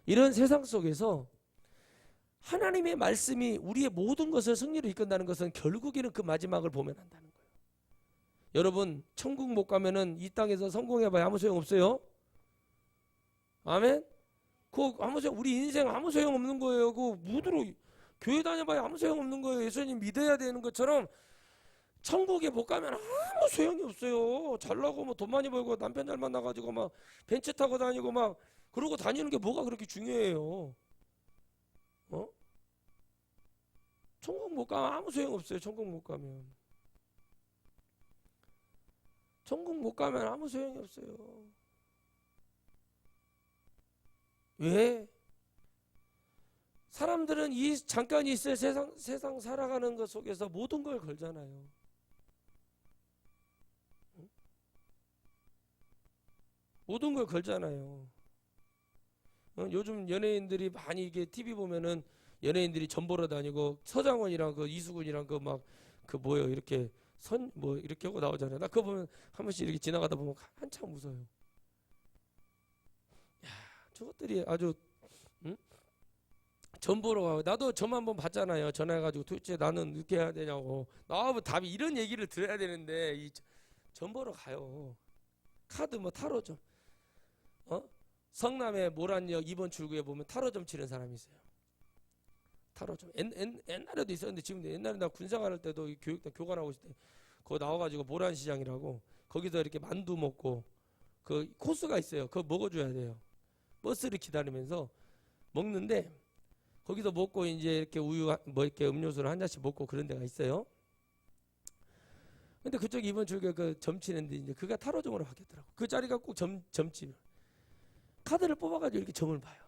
이런 세상 속에서 하나님의 말씀이 우리의 모든 것을 승리로 이끈다는 것은 결국에는 그 마지막을 보면 한다는 거예요. 여러분 천국 못 가면은 이 땅에서 성공해봐야 아무 소용 없어요. 아멘. 우리 인생 아무 소용 없는 거예요. 무드로 교회 다녀봐야 아무 소용 없는 거예요. 예수님 믿어야 되는 것처럼 천국에 못 가면 아무 소용이 없어요. 잘나고 뭐 돈 많이 벌고 남편 잘 만나가지고 막 벤츠 타고 다니고 막 그러고 다니는 게 뭐가 그렇게 중요해요? 천국 못 가면 아무 소용 없어요. 천국 못 가면 아무 소용이 없어요. 왜? 사람들은 이 잠깐 있을 세상 살아가는 것 속에서 모든 걸 걸잖아요. 모든 걸 걸잖아요. 요즘 연예인들이 많이 이게 TV 보면은 연예인들이 전 보러 다니고 서장훈이랑 그 이수근이랑 뭐예요 이렇게 이렇게 하고 나오잖아요. 나 그거 보면 한 번씩 이렇게 지나가다 보면 한참 웃어요. 야, 저것들이 아주 전 보러 가고 나도 점 한번 봤잖아요. 전화해가지고 도대체 나는 늦게 해야 되냐고 나하고 답이 이런 얘기를 들어야 되는데 점 보러 가요. 카드 뭐 타로 좀 성남의 모란역 2번 출구에 보면 타로점 치는 사람이 있어요. 타로점. 옛날에도 있었는데 지금 옛날에 나 군생활할 때도 교육단 교관하고 있을 때 거기 나와가지고 모란시장이라고 거기서 이렇게 만두 먹고 그 코스가 있어요. 그거 먹어줘야 돼요. 버스를 기다리면서 먹는데 거기서 먹고 이제 이렇게 우유 뭐 이렇게 음료수를 한 잔씩 먹고 그런 데가 있어요. 근데 그쪽 2번 출구에 그 점치는데 이제 그가 타로점으로 바뀌었더라고. 그 자리가 꼭 점치. 카드를 뽑아가지고 이렇게 점을 봐요.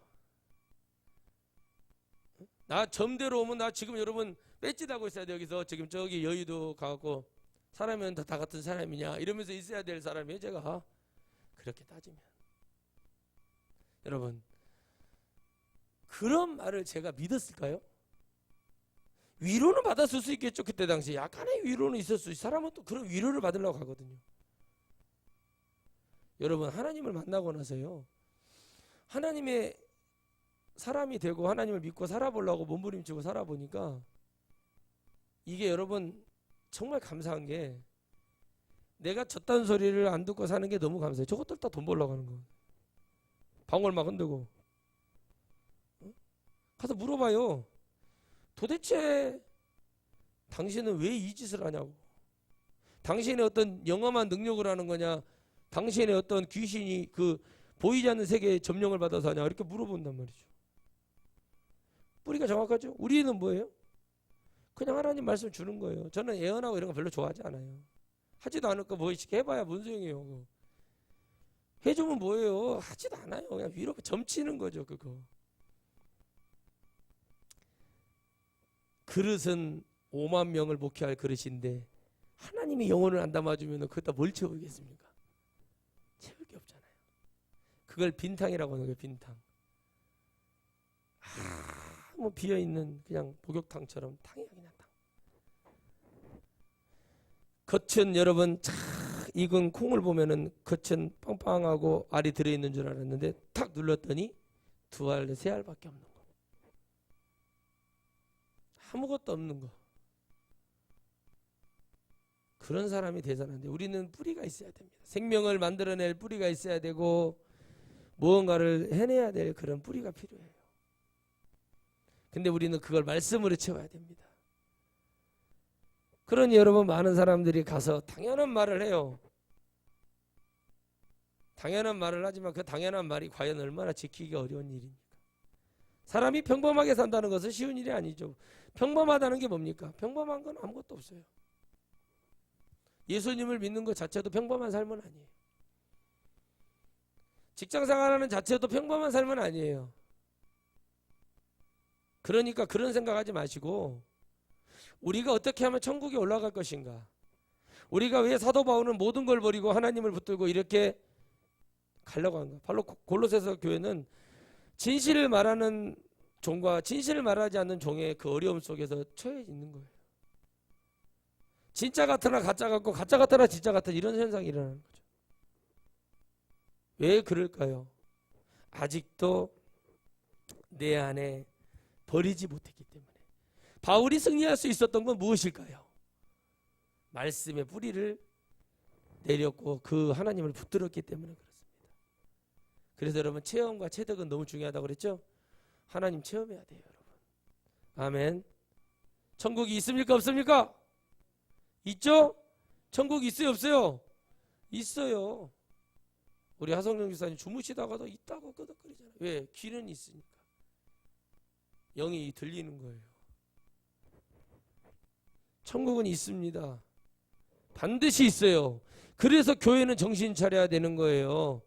나 점대로 오면 나 지금 여러분 배지하고 있어야 돼. 여기서 지금 저기 여의도 가갖고 사람은 다 같은 사람이냐 이러면서 있어야 될 사람이에요. 제가 그렇게 따지면 여러분 그런 말을 제가 믿었을까요? 위로는 받았을 수 있겠죠. 그때 당시 약간의 위로는 있었을 수 있어요. 사람은 또 그런 위로를 받으려고 하거든요. 여러분 하나님을 만나고 나서요. 하나님의 사람이 되고 하나님을 믿고 살아보려고 몸부림치고 살아보니까 이게 여러분 정말 감사한 게 내가 졌다는 소리를 안 듣고 사는 게 너무 감사해요. 저것들 다 돈 벌려고 하는 거. 방울 막 흔들고. 가서 물어봐요. 도대체 당신은 왜 이 짓을 하냐고. 당신의 어떤 영험한 능력을 하는 거냐. 당신의 어떤 귀신이 그 보이지 않는 세계에 점령을 받아서 하냐. 이렇게 물어본단 말이죠. 뿌리가 정확하죠. 우리는 뭐예요? 그냥 하나님 말씀 주는 거예요. 저는 예언하고 이런 거 별로 좋아하지 않아요. 하지도 않을 거 뭐 이렇게 해봐야 뭔 소용이에요. 해주면 뭐예요? 하지도 않아요. 그냥 위로 점치는 거죠. 그거. 그릇은 5만 명을 목회할 그릇인데 하나님이 영혼을 안 담아주면 그것다 뭘 채우겠습니까? 채울 게 없잖아요. 그걸 빈탕이라고 하는 거예요. 빈탕. 뭐 비어있는 그냥 목욕탕처럼 탕이야 그냥 탕. 겉은 여러분 차 익은 콩을 보면은 겉은 빵빵하고 알이 들어있는 줄 알았는데 탁 눌렀더니 2알, 3알밖에 없는 거. 아무것도 없는 거. 그런 사람이 되서는데 우리는 뿌리가 있어야 됩니다. 생명을 만들어낼 뿌리가 있어야 되고 무언가를 해내야 될 그런 뿌리가 필요해요. 근데 우리는 그걸 말씀으로 채워야 됩니다. 그러니 여러분 많은 사람들이 가서 당연한 말을 해요. 당연한 말을 하지만 그 당연한 말이 과연 얼마나 지키기가 어려운 일입니까? 사람이 평범하게 산다는 것은 쉬운 일이 아니죠. 평범하다는 게 뭡니까? 평범한 건 아무것도 없어요. 예수님을 믿는 것 자체도 평범한 삶은 아니에요. 직장생활하는 자체도 평범한 삶은 아니에요. 그러니까 그런 생각하지 마시고 우리가 어떻게 하면 천국에 올라갈 것인가, 우리가 왜 사도 바울은 모든 걸 버리고 하나님을 붙들고 이렇게 가려고 하는가. 바로 골로새서 교회는 진실을 말하는 종과 진실을 말하지 않는 종의 그 어려움 속에서 처해 있는 거예요. 진짜 같으나 가짜 같고 가짜 같으나 진짜 같은 이런 현상이 일어나는 거죠. 왜 그럴까요? 아직도 내 안에 버리지 못했기 때문에. 바울이 승리할 수 있었던 건 무엇일까요? 말씀의 뿌리를 내렸고 그 하나님을 붙들었기 때문에 그렇습니다. 그래서 여러분 체험과 체득은 너무 중요하다고 그랬죠? 하나님 체험해야 돼요, 여러분. 아멘. 천국이 있습니까? 없습니까? 있죠? 천국이 있어요? 없어요? 있어요. 우리 하성룡 기사님 주무시다가도 있다고 끄덕거리잖아요. 왜? 귀는 있으니까. 영이 들리는 거예요. 천국은 있습니다. 반드시 있어요. 그래서 교회는 정신 차려야 되는 거예요.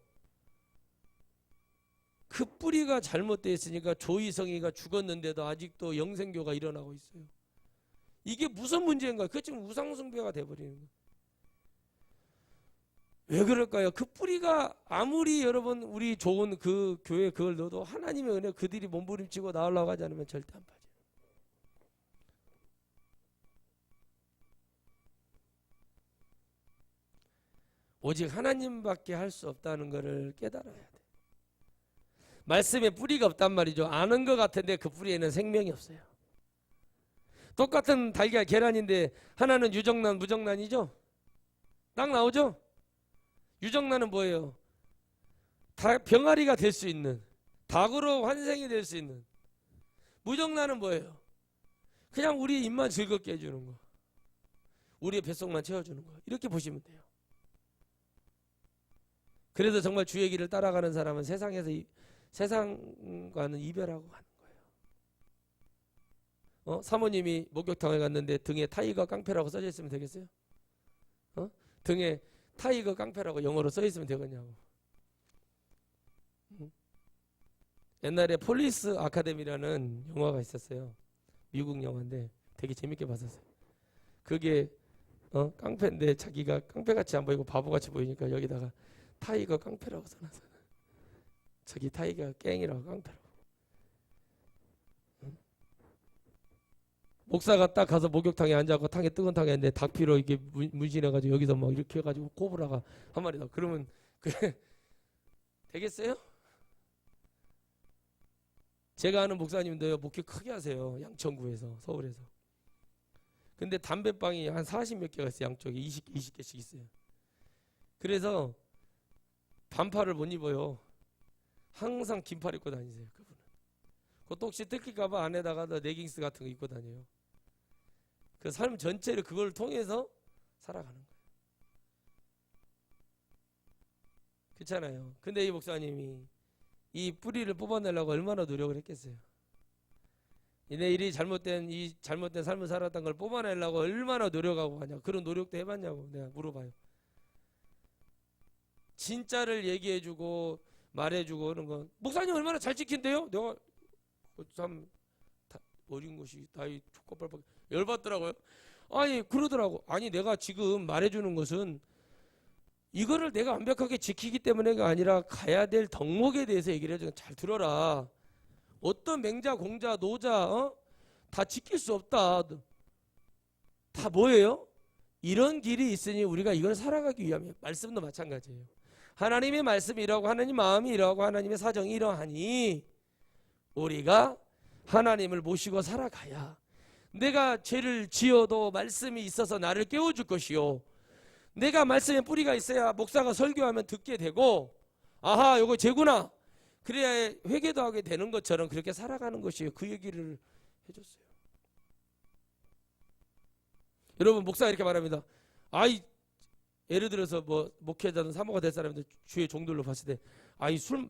그 뿌리가 잘못되어 있으니까 조이성이가 죽었는데도 아직도 영생교가 일어나고 있어요. 이게 무슨 문제인가요? 그게 지금 우상숭배가 돼버리는 거예요. 왜 그럴까요? 그 뿌리가 아무리 여러분 우리 좋은 그 교회 그걸 넣어도 하나님의 은혜 그들이 몸부림치고 나오려고 하지 않으면 절대 안 빠져요. 오직 하나님밖에 할 수 없다는 것을 깨달아야 돼. 말씀에 뿌리가 없단 말이죠. 아는 것 같은데 그 뿌리에는 생명이 없어요. 똑같은 달걀 계란인데 하나는 유정란 무정란이죠. 딱 나오죠. 유정란은 뭐예요? 병아리가 될 수 있는, 닭으로 환생이 될 수 있는. 무정란은 뭐예요? 그냥 우리 입만 즐겁게 해주는 거, 우리의 뱃속만 채워주는 거, 이렇게 보시면 돼요. 그래서 정말 주의 길을 따라가는 사람은 세상과는 이별하고 가는 거예요. 사모님이 목욕탕에 갔는데 등에 타이거 깡패라고 써져 있으면 되겠어요? 등에 타이거 깡패라고 영어로 써 있으면 되겠냐고. 옛날에 폴리스 아카데미라는 영화가 있었어요. 미국 영화인데 되게 재밌게 봤었어요. 그게 깡패인데 자기가 깡패같이 안 보이고 바보같이 보이니까 여기다가 타이거 깡패라고 써놨어요. 저기 타이거 갱이라고, 깡패라고. 목사가 딱 가서 목욕탕에 앉아서 탕에 뜨거운 탕에 있는데 닭피로 이렇게 문신해가지고 여기서 막 이렇게 해가지고 코브라가 한 마리 더. 그러면 그게 되겠어요? 제가 아는 목사님도요, 목회 크게 하세요. 양천구에서, 서울에서. 근데 담배방이 한 40몇 개가 있어요. 양쪽에 20개씩 있어요. 그래서 반팔을 못 입어요. 항상 긴팔 입고 다니세요, 그분은. 그것도 혹시 뜯길까봐 안에다가 레깅스 같은 거 입고 다녀요. 그 삶 전체를 그걸 통해서 살아가는 거예요. 그렇잖아요. 근데 이 목사님이 이 뿌리를 뽑아내려고 얼마나 노력을 했겠어요. 이 잘못된 삶을 살았던 걸 뽑아내려고 얼마나 노력하고 하냐. 그런 노력도 해봤냐고 내가 물어봐요. 진짜를 얘기해주고 말해주고 그런 건 목사님 얼마나 잘 지킨대요? 내가 참 어린 것이 나이 촉각발박 열받더라고요. 아니 그러더라고. 아니 내가 지금 말해주는 것은 이거를 내가 완벽하게 지키기 때문에가 아니라 가야 될 덕목에 대해서 얘기를 해줘. 잘 들어라. 어떤 맹자, 공자, 노자 다 지킬 수 없다. 다 뭐예요? 이런 길이 있으니 우리가 이걸 살아가기 위함이에요. 말씀도 마찬가지예요. 하나님의 말씀이 이러고 하나님 마음이 이러고 하나님의 사정이 이러하니 우리가 하나님을 모시고 살아가야 내가 죄를 지어도 말씀이 있어서 나를 깨워줄 것이요, 내가 말씀에 뿌리가 있어야 목사가 설교하면 듣게 되고 아하 요거 죄구나 그래야 회개도 하게 되는 것처럼 그렇게 살아가는 것이에요. 그 얘기를 해줬어요. 여러분 목사가 이렇게 말합니다. 아이 예를 들어서 뭐 목회자든 사모가 될 사람들 주의 종들로 봤을 때 아이 술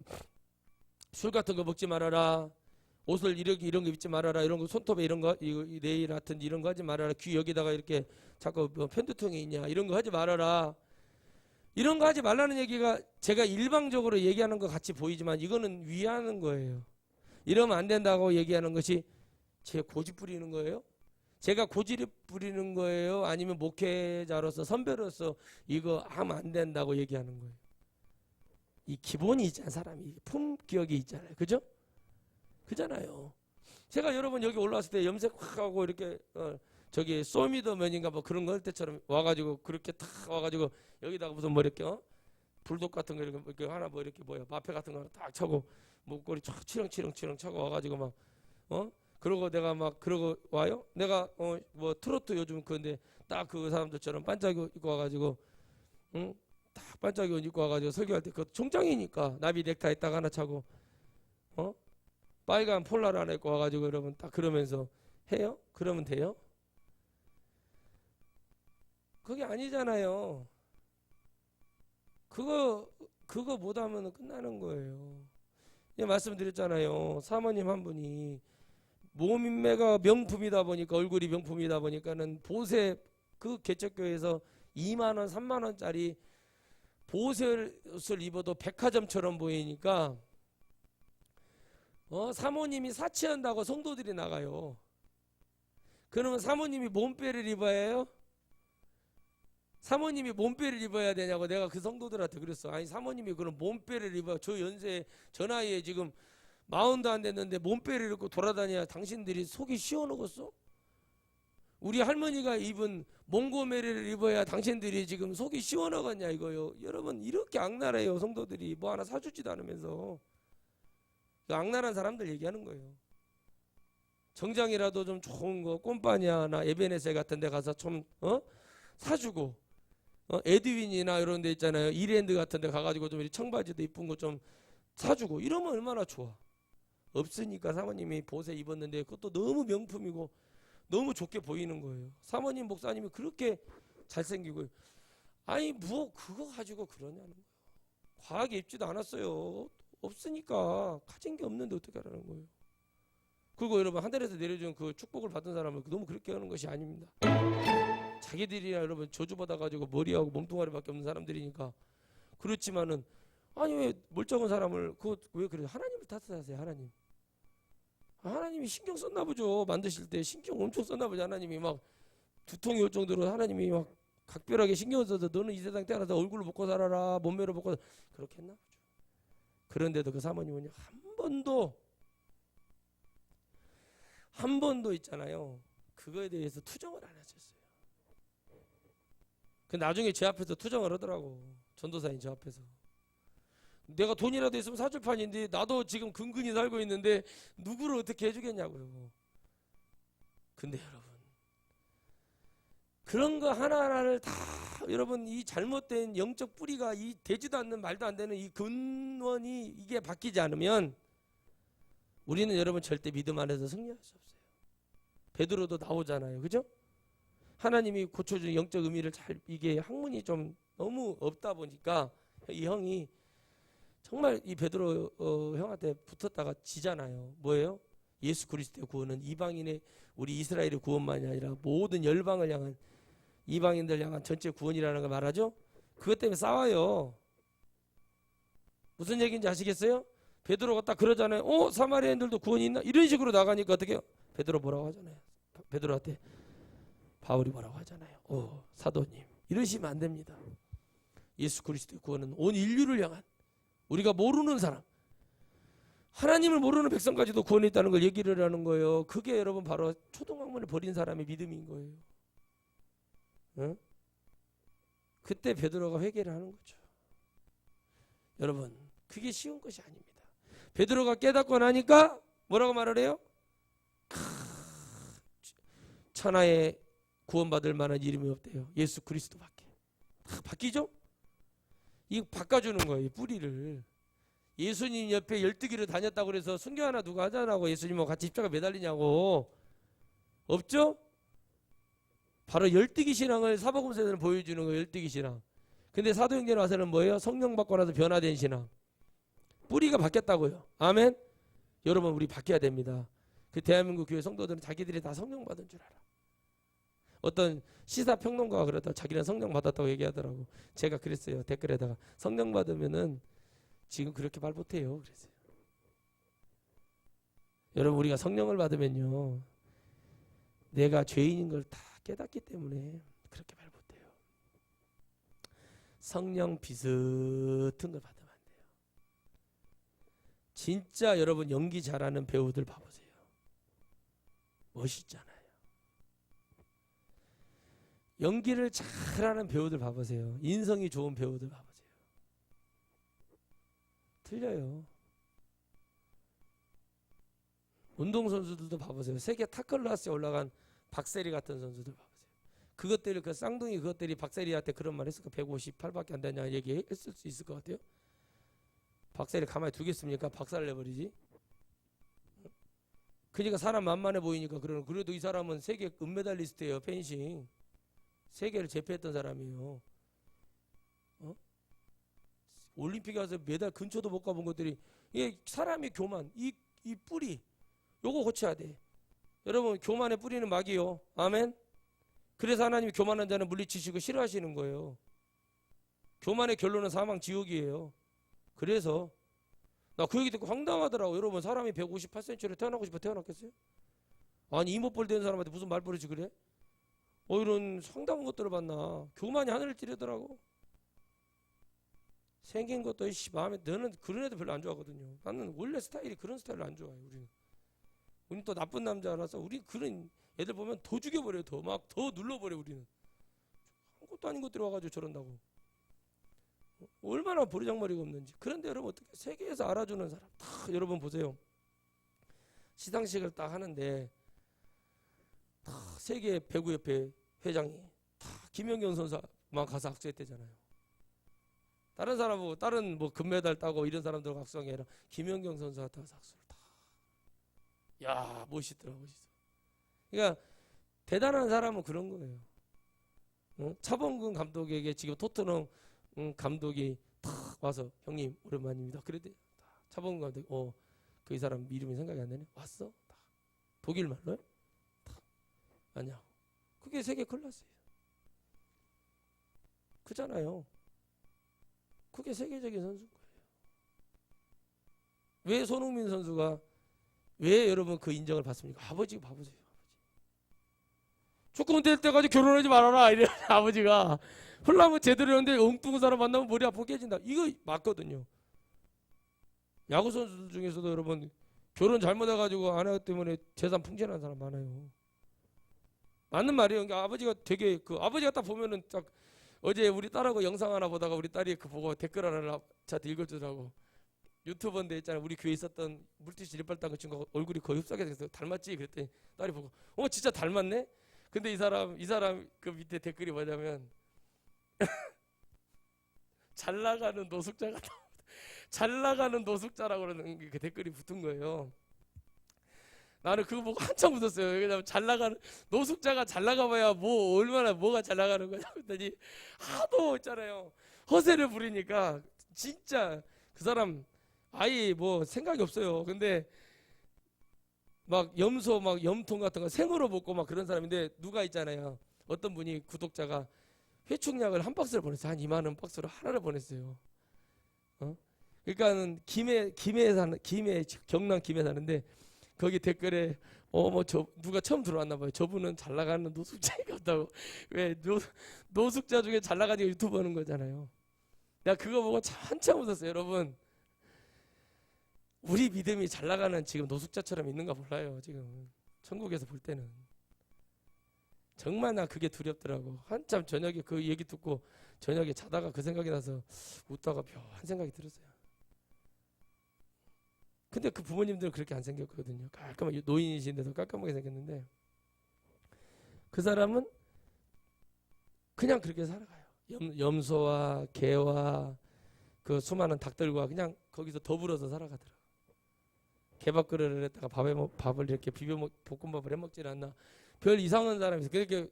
같은 거 먹지 말아라, 옷을 이런 거 입지 말아라, 이런 거 손톱에 이런 거 네일 같은 이런 거 하지 말아라, 귀 여기다가 이렇게 자꾸 뭐 편두통이 있냐 이런 거 하지 말아라, 이런 거 하지 말라는 얘기가 제가 일방적으로 얘기하는 것 같이 보이지만 이거는 위하는 거예요. 이러면 안 된다고 얘기하는 것이 제 고집 부리는 거예요? 제가 고집 부리는 거예요? 아니면 목회자로서 선배로서 이거 하면 안 된다고 얘기하는 거예요? 이 기본이 있잖아요. 사람이 품격이 있잖아요. 그죠? 그잖아요. 제가 여러분 여기 올라왔을 때 염색 확 하고 이렇게 저기 소미더맨인가 뭐 그런 거 할 때처럼 와가지고 그렇게 탁 와가지고 여기다가 무슨 뭐 이렇게 불독 같은 거 이렇게 하나 뭐 이렇게 뭐야 마패 같은 거 딱 차고 목걸이 촥 치렁치렁 차고 와가지고 막 그러고 내가 막 그러고 와요. 내가 뭐 트로트 요즘 그런데 딱 그 사람들처럼 반짝이 입고 와가지고 딱 반짝이 옷 입고 와가지고 설교할 때 그 종장이니까 나비 넥타이 딱 하나 차고 빨간 폴라를 하나 입고 와가지고 여러분 딱 그러면서 해요? 그러면 돼요? 그게 아니잖아요. 그거 못하면 끝나는 거예요. 예, 말씀드렸잖아요. 사모님 한 분이 몸매가 명품이다 보니까 얼굴이 명품이다 보니까는 보세 그 개척교회에서 2만 원, 3만 원짜리 보세옷을 입어도 백화점처럼 보이니까 사모님이 사치한다고 성도들이 나가요. 그러면 사모님이 몸빼를 입어야 해요? 사모님이 몸빼를 입어야 되냐고 내가 그 성도들한테 그랬어. 아니 사모님이 그럼 몸빼를 입어 저 연세에 저 나이에 지금 40도 안 됐는데 몸빼를 입고 돌아다녀야 당신들이 속이 시원하겠어? 우리 할머니가 입은 몽고메리를 입어야 당신들이 지금 속이 시원하겠냐 이거요. 여러분 이렇게 악랄해요. 성도들이 뭐 하나 사주지도 않으면서. 악랄한 사람들 얘기하는 거예요. 정장이라도 좀 좋은 거 꼼파니아나 에베네세 같은 데 가서 좀 사주고 에드윈이나 이런 데 있잖아요. 이랜드 같은 데 가가지고 좀 청바지도 이쁜 거 좀 사주고 이러면 얼마나 좋아. 없으니까 사모님이 보세 입었는데 그것도 너무 명품이고 너무 좋게 보이는 거예요. 사모님 목사님이 그렇게 잘생기고, 아니 뭐 그거 가지고 그러냐는 거예요. 과하게 입지도 않았어요. 없으니까. 가진 게 없는데 어떻게 하라는 거예요. 그리고 여러분 하늘에서 내려준 그 축복을 받은 사람은 너무 그렇게 하는 것이 아닙니다. 자기들이나 여러분 저주받아가지고 머리하고 몸뚱아리밖에 없는 사람들이니까. 그렇지만은 아니 왜 멀쩡한 사람을 왜 그래요? 하나님을 탓하세요. 하나님이 신경 썼나 보죠. 만드실 때 신경 엄청 썼나 보죠. 하나님이 막 두통이 올 정도로 하나님이 막 각별하게 신경 써서 너는 이 세상 태어나서 얼굴로 먹고 살아라, 몸매로 먹고 그렇게 했나 보죠. 그런데도 그 사모님은 한 번도 있잖아요. 그거에 대해서 투정을 안 하셨어요. 그 나중에 제 앞에서 투정을 하더라고. 전도사인 제 앞에서. 내가 돈이라도 있으면 사줄 판인데 나도 지금 근근히 살고 있는데 누구를 어떻게 해주겠냐고요. 근데 여러분 그런 거 하나하나를 다 여러분 이 잘못된 영적 뿌리가 이 되지도 않는 말도 안 되는 이 근원이 이게 바뀌지 않으면 우리는 여러분 절대 믿음 안에서 승리할 수 없어요. 베드로도 나오잖아요. 그죠? 하나님이 고쳐준 영적 의미를 이게 학문이 좀 너무 없다 보니까 이 형이 정말 이 베드로 형한테 붙었다가 지잖아요. 뭐예요? 예수 그리스도의 구원은 이방인의 우리 이스라엘의 구원만이 아니라 모든 열방을 향한 이방인들 향한 전체 구원이라는 걸 말하죠. 그것 때문에 싸워요. 무슨 얘기인지 아시겠어요? 베드로가 딱 그러잖아요. 사마리아인들도 구원이 있나? 이런 식으로 나가니까 어떻게 해요? 베드로 뭐라고 하잖아요. 베드로한테 바울이 뭐라고 하잖아요. 사도님 이러시면 안 됩니다. 예수 그리스도의 구원은 온 인류를 향한 우리가 모르는 사람, 하나님을 모르는 백성까지도 구원이 있다는 걸 얘기를 하는 거예요. 그게 여러분 바로 초등학문을 버린 사람의 믿음인 거예요. 응? 그때 베드로가 회개를 하는 거죠. 여러분 그게 쉬운 것이 아닙니다. 베드로가 깨닫고 나니까 뭐라고 말을 해요? 천하에 구원받을 만한 이름이 없대요. 예수 그리스도밖에. 바뀌죠? 이거 바꿔주는 거예요. 뿌리를. 예수님 옆에 열두기를 다녔다고 그래서 순교 하나 누가 하자라고 예수님하고 같이 십자가 매달리냐고. 없죠? 바로 열두기 신앙을 사복음서에서는 보여주는 거예요. 열두기 신앙. 근데 사도행전에 와서는 뭐예요? 성령 받고 나서 변화된 신앙. 뿌리가 바뀌었다고요. 아멘? 여러분 우리 바뀌어야 됩니다. 그 대한민국 교회 성도들은 자기들이 다 성령 받은 줄 알아. 어떤 시사평론가가 그러다 자기는 성령 받았다고 얘기하더라고. 제가 그랬어요. 댓글에다가 성령 받으면은 지금 그렇게 말 못해요. 그랬어요. 여러분 우리가 성령을 받으면요. 내가 죄인인 걸 다 깨닫기 때문에 그렇게 말 못해요. 성령 비슷한 걸 받으면 안 돼요. 진짜 여러분 연기 잘하는 배우들 봐보세요. 멋있잖아요. 연기를 잘하는 배우들 봐보세요. 인성이 좋은 배우들 봐보세요. 틀려요. 운동선수들도 봐보세요. 세계 탑클래스에 올라간 박세리 같은 선수들 봐보세요. 그것들이 그 쌍둥이 그것들이 박세리한테 그런 말 했을까? 158밖에 안 되냐 얘기했을 수 있을 것 같아요. 박세리 가만히 두겠습니까? 박살 내버리지. 그러니까 사람 만만해 보이니까 그래도 이 사람은 세계 은메달리스트예요. 펜싱. 세계를 제패했던 사람이에요. 올림픽에 가서 메달 근처도 못 가본 것들이 이게 사람의 교만, 이 뿌리 요거 고쳐야 돼. 여러분 교만의 뿌리는 마귀요. 아멘. 그래서 하나님이 교만한 자는 물리치시고 싫어하시는 거예요. 교만의 결론은 사망 지옥이에요. 그래서 나 그 얘기 듣고 황당하더라고. 여러분 사람이 158cm로 태어나고 싶어 태어났겠어요? 아니 이모뻘 된 사람한테 무슨 말버릇이 그래? 이런 상당한 것들을 봤나. 교만이 하늘을 찌르더라고. 생긴 것도 마음에 너는 그런 애들 별로 안 좋아하거든요. 나는 원래 스타일이 그런 스타일을 안 좋아해요. 우리는 또 나쁜 남자라서 우리 그런 애들 보면 더 죽여버려요. 더 눌러버려. 우리는 아무것도 아닌 것들이 와가지고 저런다고. 얼마나 버리장머리가 없는지. 그런데 여러분 어떻게 세계에서 알아주는 사람 다 여러분 보세요. 시상식을 딱 하는데 다 세계 배구협회 회장이 다 김연경 선수만 가서 악수했대잖아요. 다른 사람하고 다른 뭐 금메달 따고 이런 사람들 각성이 아니라 김연경 선수한테 박수를 다. 야, 멋있더라, 멋있어. 그러니까 대단한 사람은 그런 거예요. 차범근 감독에게 지금 토트넘 감독이 탁 와서 형님 오랜만입니다. 그랬더니 차범근 감독이 그 이 사람 이름이 생각이 안 나네. 왔어? 탁. 독일 말로요? 탁. 아니야. 그게 세계 클래스예요. 그잖아요. 그게 세계적인 선수인 거예요. 왜 손흥민 선수가 왜 여러분 그 인정을 받습니까? 아버지가 바보세요. 조금 될 때까지 결혼하지 말아라 이래 아버지가. 훌라면 제대로 했는데 엉뚱한 사람 만나면 머리 아프고 깨진다. 이거 맞거든요. 야구 선수들 중에서도 여러분 결혼 잘못해가지고 아내 때문에 재산 풍전한 사람 많아요. 맞는 말이에요. 그러니까 아버지가 되게 그 아버지가 딱 보면은 딱 어제 우리 딸하고 영상 하나 보다가 우리 딸이 그 보고 댓글 하나 저한테 읽어주더라고. 유튜버인데 있잖아. 우리 교회에 있었던 물티슈 일발당 그 친구가 얼굴이 거의 흡사하게 생겼어. 닮았지? 그랬더니 딸이 보고 진짜 닮았네? 근데 이 사람 그 밑에 댓글이 뭐냐면 잘 나가는 노숙자가 잘 나가는 노숙자라고 그러는 그 댓글이 붙은 거예요. 나는 그거 보고 한참 웃었어요. 왜냐면 잘 나가는 노숙자가 잘 나가봐야 뭐 얼마나 뭐가 잘 나가는 거냐 그랬더니 하도 있잖아요. 허세를 부리니까 진짜 그 사람 아예 뭐 생각이 없어요. 근데 막 염소 막 염통 같은 거 생으로 먹고 막 그런 사람인데 누가 있잖아요. 어떤 분이 구독자가 회충약을 한 박스를 보냈어요. 한 2만 원 박스로 하나를 보냈어요. 그러니까는 김해에 사는 경남 김해 사는데 거기 댓글에 누가 처음 들어왔나 봐요. 저분은 잘 나가는 노숙자가 같다고. 왜 노숙자 중에 잘 나가는 유튜브 하는 거잖아요. 내가 그거 보고 한참 웃었어요. 여러분 우리 믿음이 잘 나가는 지금 노숙자처럼 있는가 몰라요. 지금 천국에서 볼 때는 정말 나 그게 두렵더라고. 한참 저녁에 그 얘기 듣고 저녁에 자다가 그 생각이 나서 웃다가 묘한 생각이 들었어요. 근데 그 부모님들은 그렇게 안 생겼거든요. 깔끔하게 노인이신데도 깔끔하게 생겼는데 그 사람은 그냥 그렇게 살아가요. 염소와 개와 그 수많은 닭들과 그냥 거기서 더불어서 살아가더라고. 개밥 그릇을 했다가 밥을 이렇게 볶음밥을 해먹질 않나. 별 이상한 사람이 있어. 그렇게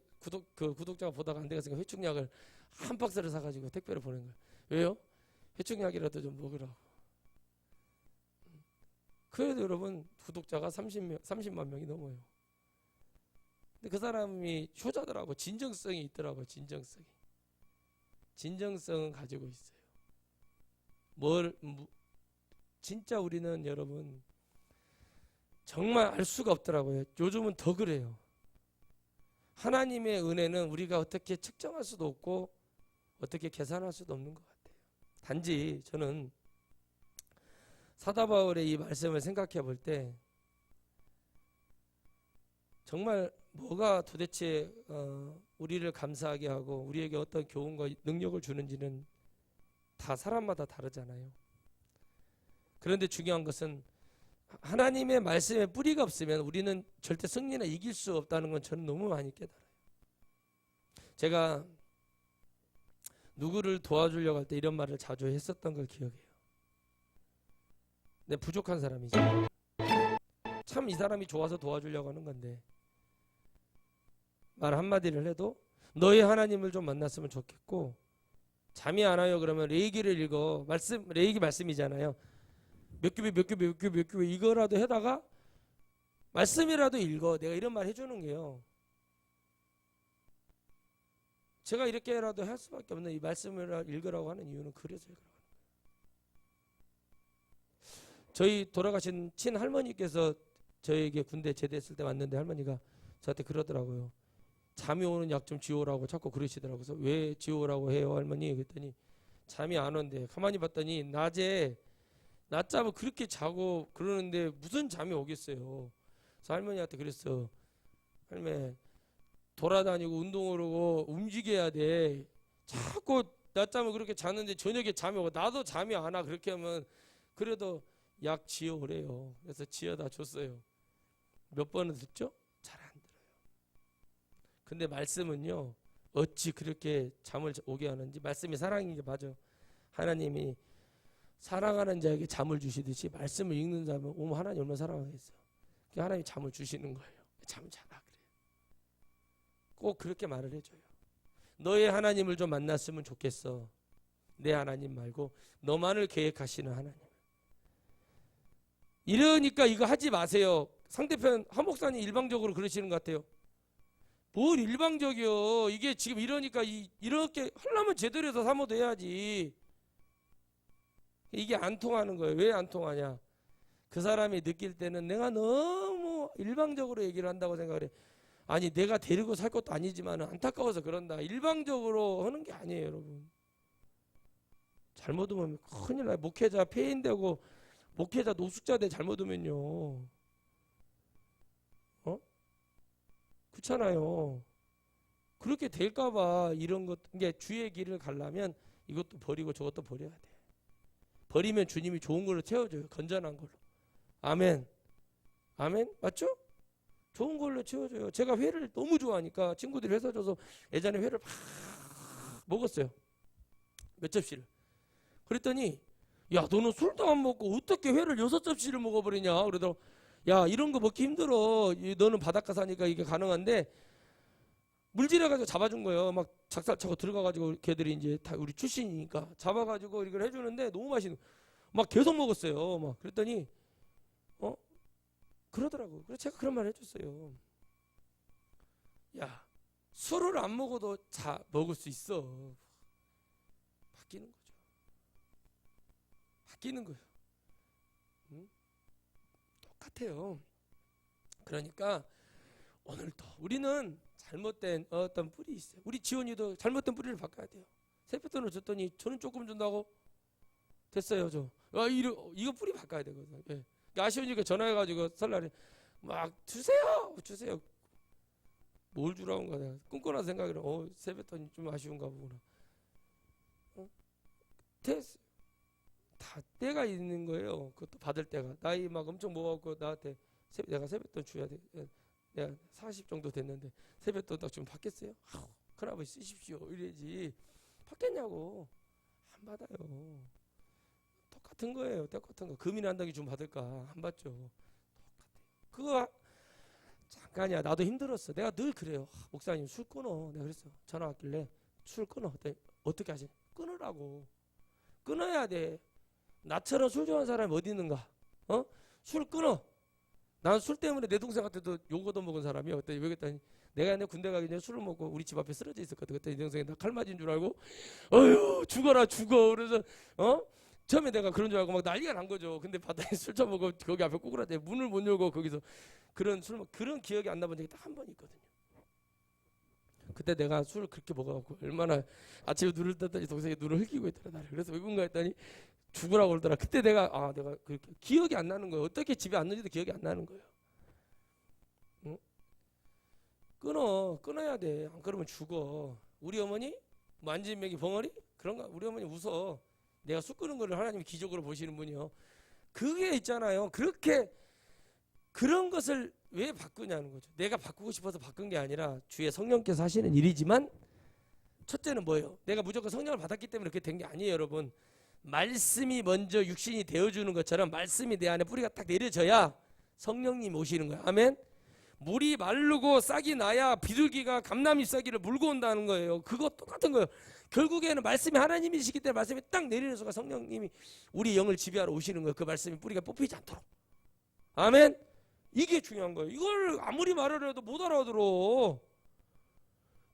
구독자가 보다가 안 되겠으니까 회충약을 한 박스를 사가지고 택배를 보낸 거예요. 왜요? 회충약이라도 좀 먹으라고. 그래도 여러분 구독자가 30만 명이 넘어요. 근데 그 사람이 효자더라고. 진정성이 있더라고. 진정성은 가지고 있어요. 진짜 우리는 여러분 정말 알 수가 없더라고요. 요즘은 더 그래요. 하나님의 은혜는 우리가 어떻게 측정할 수도 없고 어떻게 계산할 수도 없는 것 같아요. 단지 저는 사도 바울의 이 말씀을 생각해 볼 때 정말 뭐가 도대체 우리를 감사하게 하고 우리에게 어떤 교훈과 능력을 주는지는 다 사람마다 다르잖아요. 그런데 중요한 것은 하나님의 말씀에 뿌리가 없으면 우리는 절대 승리나 이길 수 없다는 건 저는 너무 많이 깨달아요. 제가 누구를 도와주려고 할 때 이런 말을 자주 했었던 걸 기억해요. 내 부족한 사람이죠. 참 이 사람이 좋아서 도와주려고 하는 건데 말 한마디를 해도 너희 하나님을 좀 만났으면 좋겠고 잠이 안 와요 그러면 레이기를 읽어. 레이기 말씀이잖아요. 몇 규비 이거라도 해다가 말씀이라도 읽어. 내가 이런 말 해주는 게요. 제가 이렇게라도 할 수밖에 없는 이 말씀을 읽으라고 하는 이유는 그래서 읽으라고 하는 거예요. 저희 돌아가신 친할머니께서 저에게 군대 제대했을 때 왔는데 할머니가 저한테 그러더라고요. 잠이 오는 약 좀 지우라고 자꾸 그러시더라고요. 그래서 왜 지우라고 해요 할머니? 그랬더니 잠이 안 온대. 가만히 봤더니 낮에 낮잠을 그렇게 자고 그러는데 무슨 잠이 오겠어요. 그래서 할머니한테 그랬어. 할머니 돌아다니고 운동을 하고 움직여야 돼. 자꾸 낮잠을 그렇게 자는데 저녁에 잠이 오고 나도 잠이 안 와. 그렇게 하면 그래도 약 지어오래요. 그래서 지어다 줬어요. 몇 번은 듣죠? 잘 안 들어요. 근데 말씀은요 어찌 그렇게 잠을 오게 하는지 말씀이 사랑인 게 맞아. 하나님이 사랑하는 자에게 잠을 주시듯이 말씀을 읽는 자면 하나님 얼마나 사랑하겠어요. 하나님이 잠을 주시는 거예요. 잠 자라 그래요. 꼭 그렇게 말을 해줘요. 너의 하나님을 좀 만났으면 좋겠어. 내 하나님 말고 너만을 계획하시는 하나님. 이러니까 이거 하지 마세요. 상대편 한 목사님 일방적으로 그러시는 것 같아요. 뭘 일방적이요. 이게 지금 이러니까 이렇게 하려면 제대로 해서 사모도 해야지. 이게 안 통하는 거예요. 왜 안 통하냐? 그 사람이 느낄 때는 내가 너무 일방적으로 얘기를 한다고 생각을 해. 아니 내가 데리고 살 것도 아니지만 안타까워서 그런다. 일방적으로 하는 게 아니에요, 여러분. 잘못하면 큰일 나요. 목회자 폐인되고 목회자 노숙자대 잘못하면요. 그렇잖아요. 그렇게 될까봐 이런 것, 이게 주의 길을 가려면 이것도 버리고 저것도 버려야 돼. 버리면 주님이 좋은 걸로 채워줘요. 건전한 걸로. 아멘. 아멘. 맞죠? 좋은 걸로 채워줘요. 제가 회를 너무 좋아하니까 친구들이 회사 줘서 예전에 회를 막 먹었어요. 몇 접시를. 그랬더니 야 너는 술도 안 먹고 어떻게 회를 6접시를 먹어버리냐 그러더라고. 야 이런 거 먹기 힘들어. 너는 바닷가 사니까 이게 가능한데 물질해가지고 잡아준 거예요. 막 작살 차고 들어가가지고 걔들이 이제 다 우리 출신이니까 잡아가지고 이걸 해주는데 너무 맛있는 막 계속 먹었어요. 막 그랬더니 그러더라고. 그래서 제가 그런 말 해줬어요. 야 술을 안 먹어도 먹을 수 있어. 바뀌는 거죠. 바뀌는 거예요. 똑같아요. 그러니까 오늘도 우리는 잘못된 어떤 뿌리 있어요. 우리 지원이도 잘못된 뿌리를 바꿔야 돼요. 세뱃돈을 줬더니 저는 조금 준다고 됐어요. 이거 뿌리 바꿔야 되거든요. 예. 아쉬우니까 전화해가지고 설날에 막 주세요. 뭘 주라고 한 거야. 꿈꿔나 생각이라 세뱃돈이 좀 아쉬운가 보구나. 됐어요. 다 때가 있는 거예요. 그것도 받을 때가. 나이 막 엄청 먹었고 나한테 내가 세뱃돈 줘야 돼. 내가 40 정도 됐는데 세뱃돈 딱 좀 받겠어요? 큰아버지 쓰십시오. 이래야지. 받겠냐고. 안 받아요. 똑같은 거예요. 똑같은 거. 금이나 한 덩이 좀 받을까? 안 받죠. 똑같아요. 그거 잠깐이야. 나도 힘들었어. 내가 늘 그래요. 목사님 술 끊어. 내가 그랬어. 전화 왔길래 술 끊어. 어떻게 하지? 끊으라고. 끊어야 돼. 나처럼 술 좋아하는 사람이 어디 있는가? 술 끊어. 난 술 때문에 내 동생한테도 욕 얻어먹은 사람이야. 그때 왜 그랬더니 내가 옛날에 군대 가기 전에 술을 먹고 우리 집 앞에 쓰러져 있었거든. 그때 내 동생이 나 칼 맞은 줄 알고 어휴 죽어라 죽어. 그래서 처음에 내가 그런 줄 알고 막 난리가 난 거죠. 근데 바닥에 술 처먹고 거기 앞에 꼬꾸라대 문을 못 열고 거기서 그런 기억이 안 나본 적이 딱 한 번 있거든요. 그때 내가 술을 그렇게 먹어갖고 얼마나 아침에 눈을 떴더니 동생이 눈을 흘기고 있더라 나를. 그래서 왜 그런가 했더니 죽으라고 그러더라. 그때 내가 그렇게 기억이 안 나는 거예요. 어떻게 집에 왔는지도 기억이 안 나는 거예요. 응? 끊어야 돼. 안 그러면 죽어. 우리 어머니 만진맥이 벙어리 그런가? 우리 어머니 웃어. 내가 술 끊은 거를 하나님이 기적으로 보시는 분이요. 그게 있잖아요. 그렇게 그런 것을 왜 바꾸냐는 거죠. 내가 바꾸고 싶어서 바꾼 게 아니라 주의 성령께서 하시는 일이지만 첫째는 뭐예요? 내가 무조건 성령을 받았기 때문에 그렇게 된 게 아니에요, 여러분. 말씀이 먼저 육신이 되어주는 것처럼 말씀이 내 안에 뿌리가 딱 내려져야 성령님 오시는 거야. 아멘. 물이 마르고 싹이 나야 비둘기가 감나무 싹이를 물고 온다는 거예요. 그거 똑같은 거예요. 결국에는 말씀이 하나님이시기 때문에 말씀이 딱 내리는 순간 성령님이 우리 영을 지배하러 오시는 거예요. 그 말씀이 뿌리가 뽑히지 않도록. 아멘. 이게 중요한 거예요. 이걸 아무리 말을 해도 못 알아들어.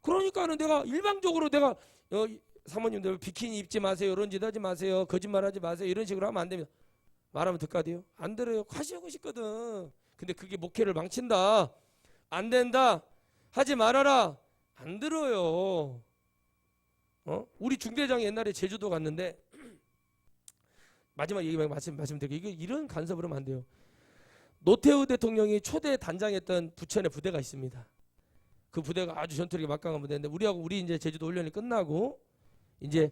그러니까는 내가 일방적으로 내가 사모님들 비키니 입지 마세요. 이런 짓 하지 마세요. 거짓말하지 마세요. 이런 식으로 하면 안 됩니다. 말하면 듣까디요? 안 들어요. 하시고 싶거든. 근데 그게 목회를 망친다. 안 된다. 하지 말아라. 안 들어요. 우리 중대장이 옛날에 제주도 갔는데 마지막 얘기만 말씀드릴게요. 이런 간섭을 하면 안 돼요. 노태우 대통령이 초대 단장했던 부천에 부대가 있습니다. 그 부대가 아주 전투력이 막강한 부대인데 우리 이제 제주도 훈련이 끝나고 이제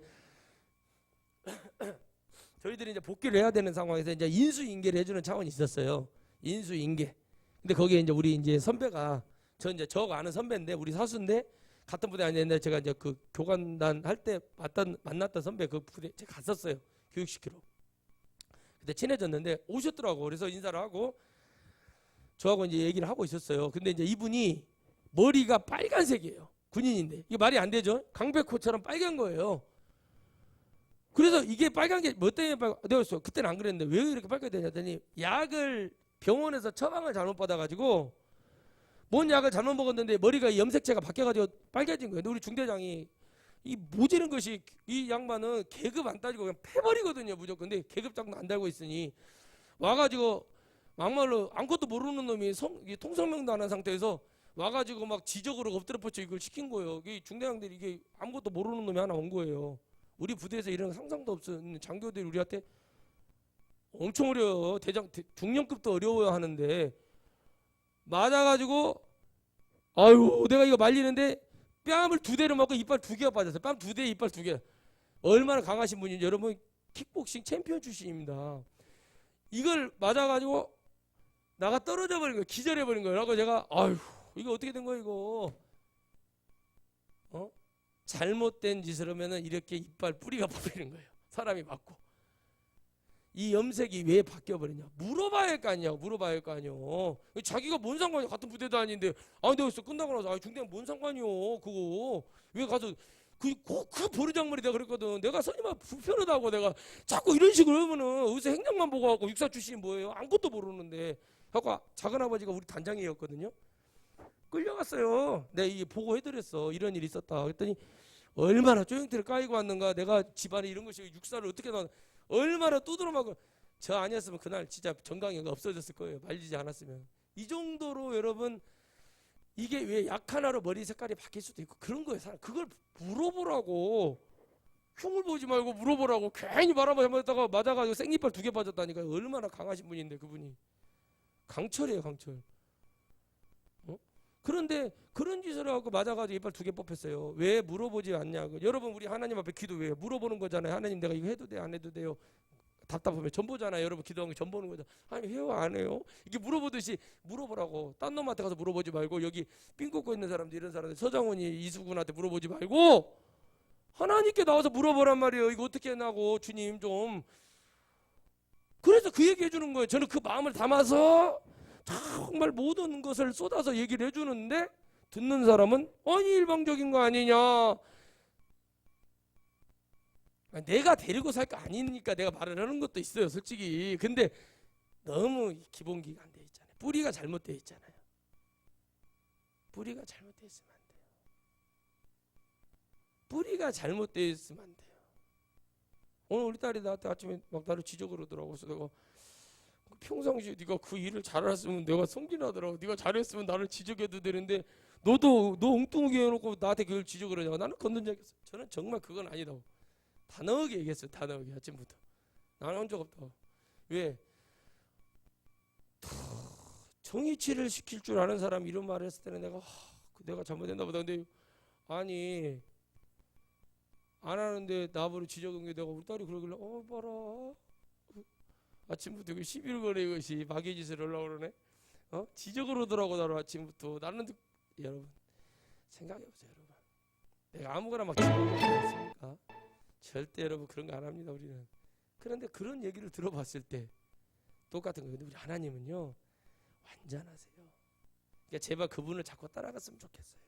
저희들이 이제 복귀를 해야 되는 상황에서 이제 인수인계를 해주는 차원이 있었어요. 인수인계. 근데 거기에 이제 우리 이제 선배가 저 이제 저하고 아는 선배인데 우리 사수인데 같은 부대 아니었는데 제가 이제 그 교관단 할 때 만났던 선배 그 부대 제가 갔었어요. 교육시키러. 그때 친해졌는데 오셨더라고. 그래서 인사를 하고 저하고 이제 얘기를 하고 있었어요. 근데 이제 이분이 머리가 빨간색이에요. 군인인데 이게 말이 안 되죠. 강백호처럼 빨간 거예요. 그래서 이게 빨간 게 뭐 때문에 되었어? 그때는 안 그랬는데 왜 이렇게 빨갛게 되냐더니 약을 병원에서 처방을 잘못 받아가지고 뭔 약을 잘못 먹었는데 머리가 염색체가 바뀌어가지고 빨개진 거예요. 근데 우리 중대장이 이 모지는 것이 이 양반은 계급 안 따지고 그냥 패버리거든요 무조건. 근데 계급장도 안 달고 있으니 와가지고 막말로 아무것도 모르는 놈이 통성명도 안 한 상태에서 와가지고 막 지적으로 엎드려 뻗쳐 이걸 시킨 거예요. 이 중대장들이 이게 아무것도 모르는 놈이 하나 온 거예요. 우리 부대에서 이런 상상도 없는 장교들이 우리한테 엄청 어려워요. 중령급도 어려워야 하는데 맞아가지고 아유 내가 이거 말리는데 뺨을 2대를 맞고 이빨 2개가 빠졌어요. 뺨 2대 이빨 2개. 얼마나 강하신 분인지 여러분 킥복싱 챔피언 출신입니다. 이걸 맞아가지고 나가 떨어져 버린 거예요. 기절해 버린 거예요. 그래서 제가 아유 이거 어떻게 된 거야 이거. 잘못된 짓을 하면은 이렇게 이빨 뿌리가 뽑히는 거예요. 사람이 맞고. 이 염색이 왜 바뀌어버리냐. 물어봐야 할 거 아니냐고. 물어봐야 할 거 아니요. 자기가 뭔 상관이야. 같은 부대도 아닌데. 아 내가 끝나고 나서 중대장 뭔 상관이요. 그거. 왜 가서 그 버르장머리 내가 그랬거든. 내가 선임아 불편하다고 내가 자꾸 이런 식으로 하면은 여기서 행정만 보고 하고 육사 출신이 뭐예요. 아무것도 모르는데. 하고 작은아버지가 우리 단장이었거든요. 끌려갔어요. 내가 이게 보고해드렸어. 이런 일이 있었다. 그랬더니 얼마나 쪼영태를 까이고 왔는가. 내가 집안에 이런 것이 육사를 어떻게 나 얼마나 두드러마고. 저 아니었으면 그날 진짜 정강이가 없어졌을 거예요. 말리지 않았으면. 이 정도로 여러분 이게 왜 약 하나로 머리 색깔이 바뀔 수도 있고 그런 거예요. 사람 그걸 물어보라고. 흉을 보지 말고 물어보라고. 괜히 말 한번 잘못했다가 맞아가지고 생이빨 2개 빠졌다니까요. 얼마나 강하신 분인데 그분이. 강철이에요 강철. 그런데 그런 짓을 하고 맞아가지고 이빨 2개 뽑혔어요. 왜 물어보지 않냐고. 여러분 우리 하나님 앞에 기도해요. 물어보는 거잖아요. 하나님 내가 이거 해도 돼 안 해도 돼요. 답답하면 전 보잖아요. 여러분 기도하는 게 전 보는 거죠. 아니 해요 안 해요? 이게 물어보듯이 물어보라고. 딴 놈한테 가서 물어보지 말고 여기 삥 꽂고 있는 사람들 이런 사람들 서장훈이 이수근한테 물어보지 말고 하나님께 나와서 물어보란 말이에요. 이거 어떻게 하냐고 주님 좀. 그래서 그 얘기 해주는 거예요. 저는 그 마음을 담아서 정말 모든 것을 쏟아서 얘기를 해주는데 듣는 사람은 아니 일방적인 거 아니냐. 내가 데리고 살 거 아니니까 내가 말을 하는 것도 있어요 솔직히. 근데 너무 기본기가 안 돼 있잖아요. 뿌리가 잘못되어 있잖아요. 뿌리가 잘못되어 있으면 안 돼요. 뿌리가 잘못되어 있으면 안 돼요. 오늘 우리 딸이 나한테 아침에 막 나를 지적을 하더라고. 그래서 내가 평상시에 네가 그 일을 잘했으면 내가 성질나더라고. 네가 잘했으면 나를 지적해도 되는데 너 엉뚱하게 해놓고 나한테 그걸 지적을 하냐고. 나는 건든 적이 없어. 저는 정말 그건 아니다고 단호하게 얘기했어요. 단호하게 아침부터. 나는 한 적 없다고. 왜? 정의치를 시킬 줄 아는 사람 이런 말을 했을 때는 내가 잘못했나 보다. 근데 아니 안 하는데 나보고 지적한 게 내가 우리 딸이 그러길래 봐라. 아침부터 그 시비를 거네 이것이 박예짓을 하려고 그러네. 지적을 하더라고 나를 아침부터. 나는 여러분 생각해보세요. 여러분 내가 아무거나 막 지적을 하겠습니까? 절대 여러분 그런 거 안 합니다 우리는. 그런데 그런 얘기를 들어봤을 때 똑같은 거예요. 근데 우리 하나님은요 완전하세요. 그러니까 제발 그분을 자꾸 따라갔으면 좋겠어요.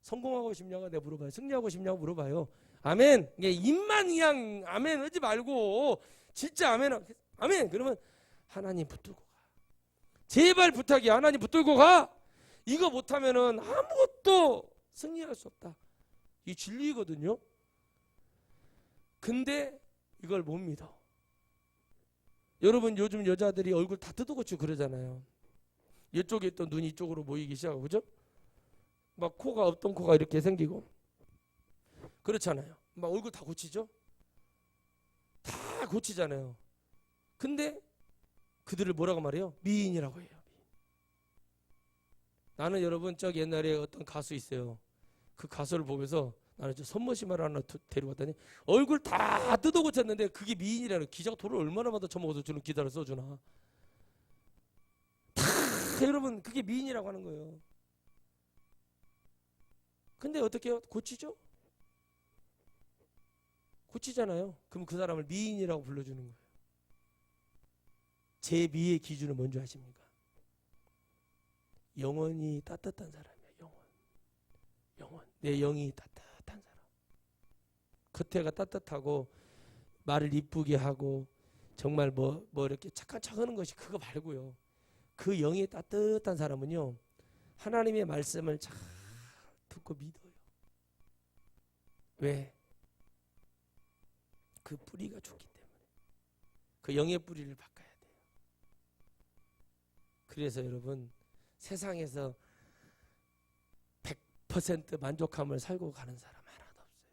성공하고 싶냐고 내가 물어봐요. 승리하고 싶냐고 물어봐요. 아멘. 입만 그냥 아멘 하지 말고 진짜 아멘. 그러면 하나님 붙들고 가. 제발 부탁이야. 하나님 붙들고 가. 이거 못하면은 아무것도 승리할 수 없다. 이 진리거든요. 근데 이걸 못 믿어. 여러분 요즘 여자들이 얼굴 다 뜯어고치고 그러잖아요. 이쪽에 있던 눈이 이쪽으로 모이기 시작하고 그죠? 막 코가 없던 코가 이렇게 생기고 그렇잖아요. 막 얼굴 다 고치죠? 다 고치잖아요. 근데 그들을 뭐라고 말해요? 미인이라고 해요. 나는 여러분 저기 옛날에 어떤 가수 있어요. 그 가수를 보면서 나는 저 손머시마를 하나 데리고 왔더니 얼굴 다 뜯어 고쳤는데 그게 미인이라는. 기자가 돈을 얼마나 받아 처먹어서 주는 기사를 써주나. 다 여러분 그게 미인이라고 하는 거예요. 근데 어떻게 해요? 고치죠? 고치잖아요. 그럼 그 사람을 미인이라고 불러주는 거예요. 제 미의 기준은 뭔지 아십니까? 영혼이 따뜻한 사람이에요. 영혼. 내 영이 따뜻한 사람. 겉에가 따뜻하고 말을 이쁘게 하고 정말 뭐 이렇게 착한 척 하는 것이 그거 말고요. 그 영이 따뜻한 사람은요, 하나님의 말씀을 잘 듣고 믿어요. 왜? 그 뿌리가 좋기 때문에. 그 영의 뿌리를 바꿔야 돼요. 그래서 여러분, 세상에서 100% 만족함을 살고 가는 사람 하나도 없어요.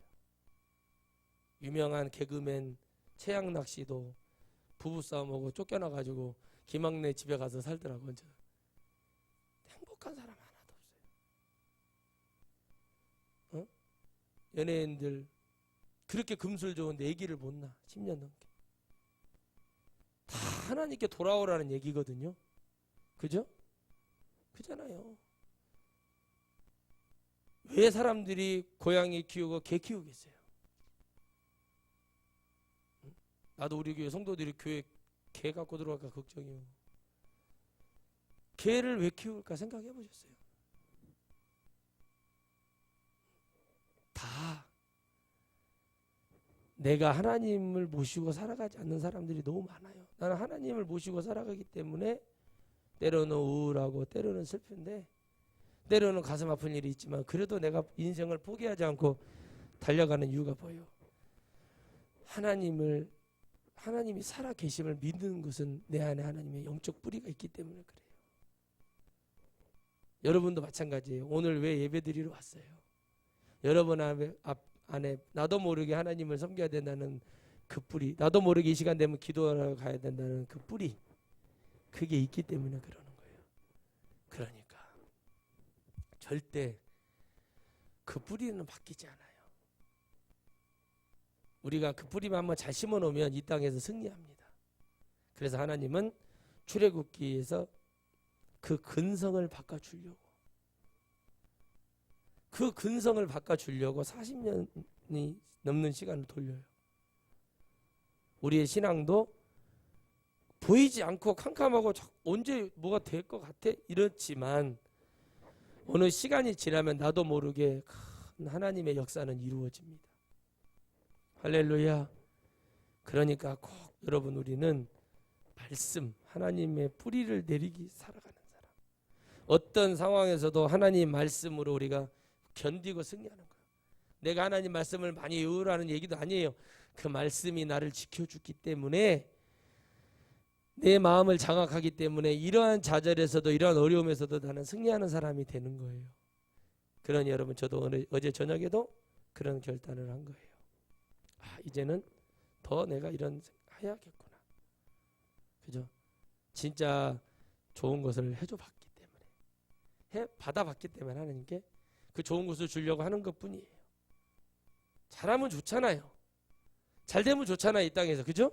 유명한 개그맨 최양락 씨도 부부싸움하고 쫓겨나가지고 김학래 집에 가서 살더라고요. 행복한 사람 하나도 없어요. 어? 연예인들 그렇게 금술 좋은데 아기를 못 낳아. 10년 넘게. 다 하나님께 돌아오라는 얘기거든요. 그죠? 그잖아요. 왜 사람들이 고양이 키우고 개 키우겠어요? 나도 우리 교회 성도들이 교회 개 갖고 들어갈까 걱정이요. 개를 왜 키울까 생각해 보셨어요? 다 내가 하나님을 모시고 살아가지 않는 사람들이 너무 많아요. 나는 하나님을 모시고 살아가기 때문에 때로는 우울하고 때로는 슬픈데 때로는 가슴 아픈 일이 있지만 그래도 내가 인생을 포기하지 않고 달려가는 이유가 뭐예요? 하나님이 살아 계심을 믿는 것은 내 안에 하나님의 영적 뿌리가 있기 때문에 그래요. 여러분도 마찬가지예요. 오늘 왜 예배드리러 왔어요? 여러분 안에 나도 모르게 하나님을 섬겨야 된다는 그 뿌리, 나도 모르게 이 시간 되면 기도하러 가야 된다는 그 뿌리, 그게 있기 때문에 그러는 거예요. 그러니까 절대 그 뿌리는 바뀌지 않아요. 우리가 그 뿌리만 한번 잘 심어놓으면 이 땅에서 승리합니다. 그래서 하나님은 출애굽기에서 그 근성을 바꿔주려고, 그 근성을 바꿔주려고 40년이 넘는 시간을 돌려요. 우리의 신앙도 보이지 않고 캄캄하고 언제 뭐가 될 것 같아 이렇지만 어느 시간이 지나면 나도 모르게 큰 하나님의 역사는 이루어집니다. 할렐루야. 그러니까 꼭 여러분, 우리는 말씀, 하나님의 뿌리를 내리기 살아가는 사람. 어떤 상황에서도 하나님 말씀으로 우리가 견디고 승리하는 거예요. 내가 하나님 말씀을 많이 외우라는 얘기도 아니에요. 그 말씀이 나를 지켜주기 때문에, 내 마음을 장악하기 때문에 이러한 좌절에서도 이러한 어려움에서도 나는 승리하는 사람이 되는 거예요. 그러니 여러분, 저도 어제 저녁에도 그런 결단을 한 거예요. 이제는 더 내가 이런 해야겠구나. 그죠? 진짜 좋은 것을 해줘 봤기 때문에, 받아봤기 때문에 하나님께 그 좋은 것을 주려고 하는 것뿐이에요. 잘하면 좋잖아요. 잘 되면 좋잖아요, 이 땅에서. 그죠?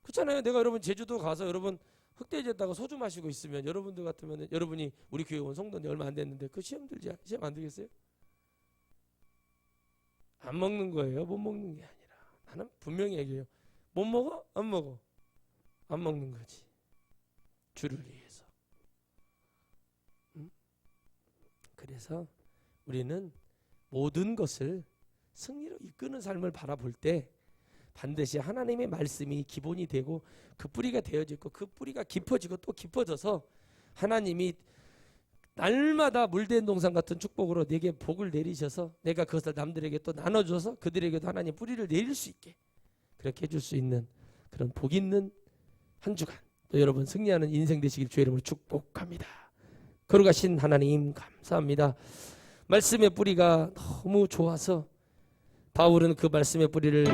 그렇잖아요. 내가 여러분 제주도 가서 여러분 흑돼지에다가 소주 마시고 있으면 여러분들 같으면, 여러분이 우리 교회 온 성도인데 얼마 안 됐는데 그 시험 안 들겠어요? 안 먹는 거예요? 못 먹는 게 아니라, 나는 분명히 얘기해요. 못 먹어? 안 먹어. 안 먹는 거지. 주를 위해서. 그래서 우리는 모든 것을 승리로 이끄는 삶을 바라볼 때 반드시 하나님의 말씀이 기본이 되고 그 뿌리가 되어지고 그 뿌리가 깊어지고 또 깊어져서 하나님이 날마다 물된 동산 같은 축복으로 내게 복을 내리셔서 내가 그것을 남들에게 또 나눠줘서 그들에게도 하나님 뿌리를 내릴 수 있게 그렇게 해줄 수 있는 그런 복 있는 한 주간, 또 여러분 승리하는 인생 되시길 주의 이름으로 축복합니다. 거룩하신 하나님 감사합니다. 말씀의 뿌리가 너무 좋아서 바울은 그 말씀의 뿌리를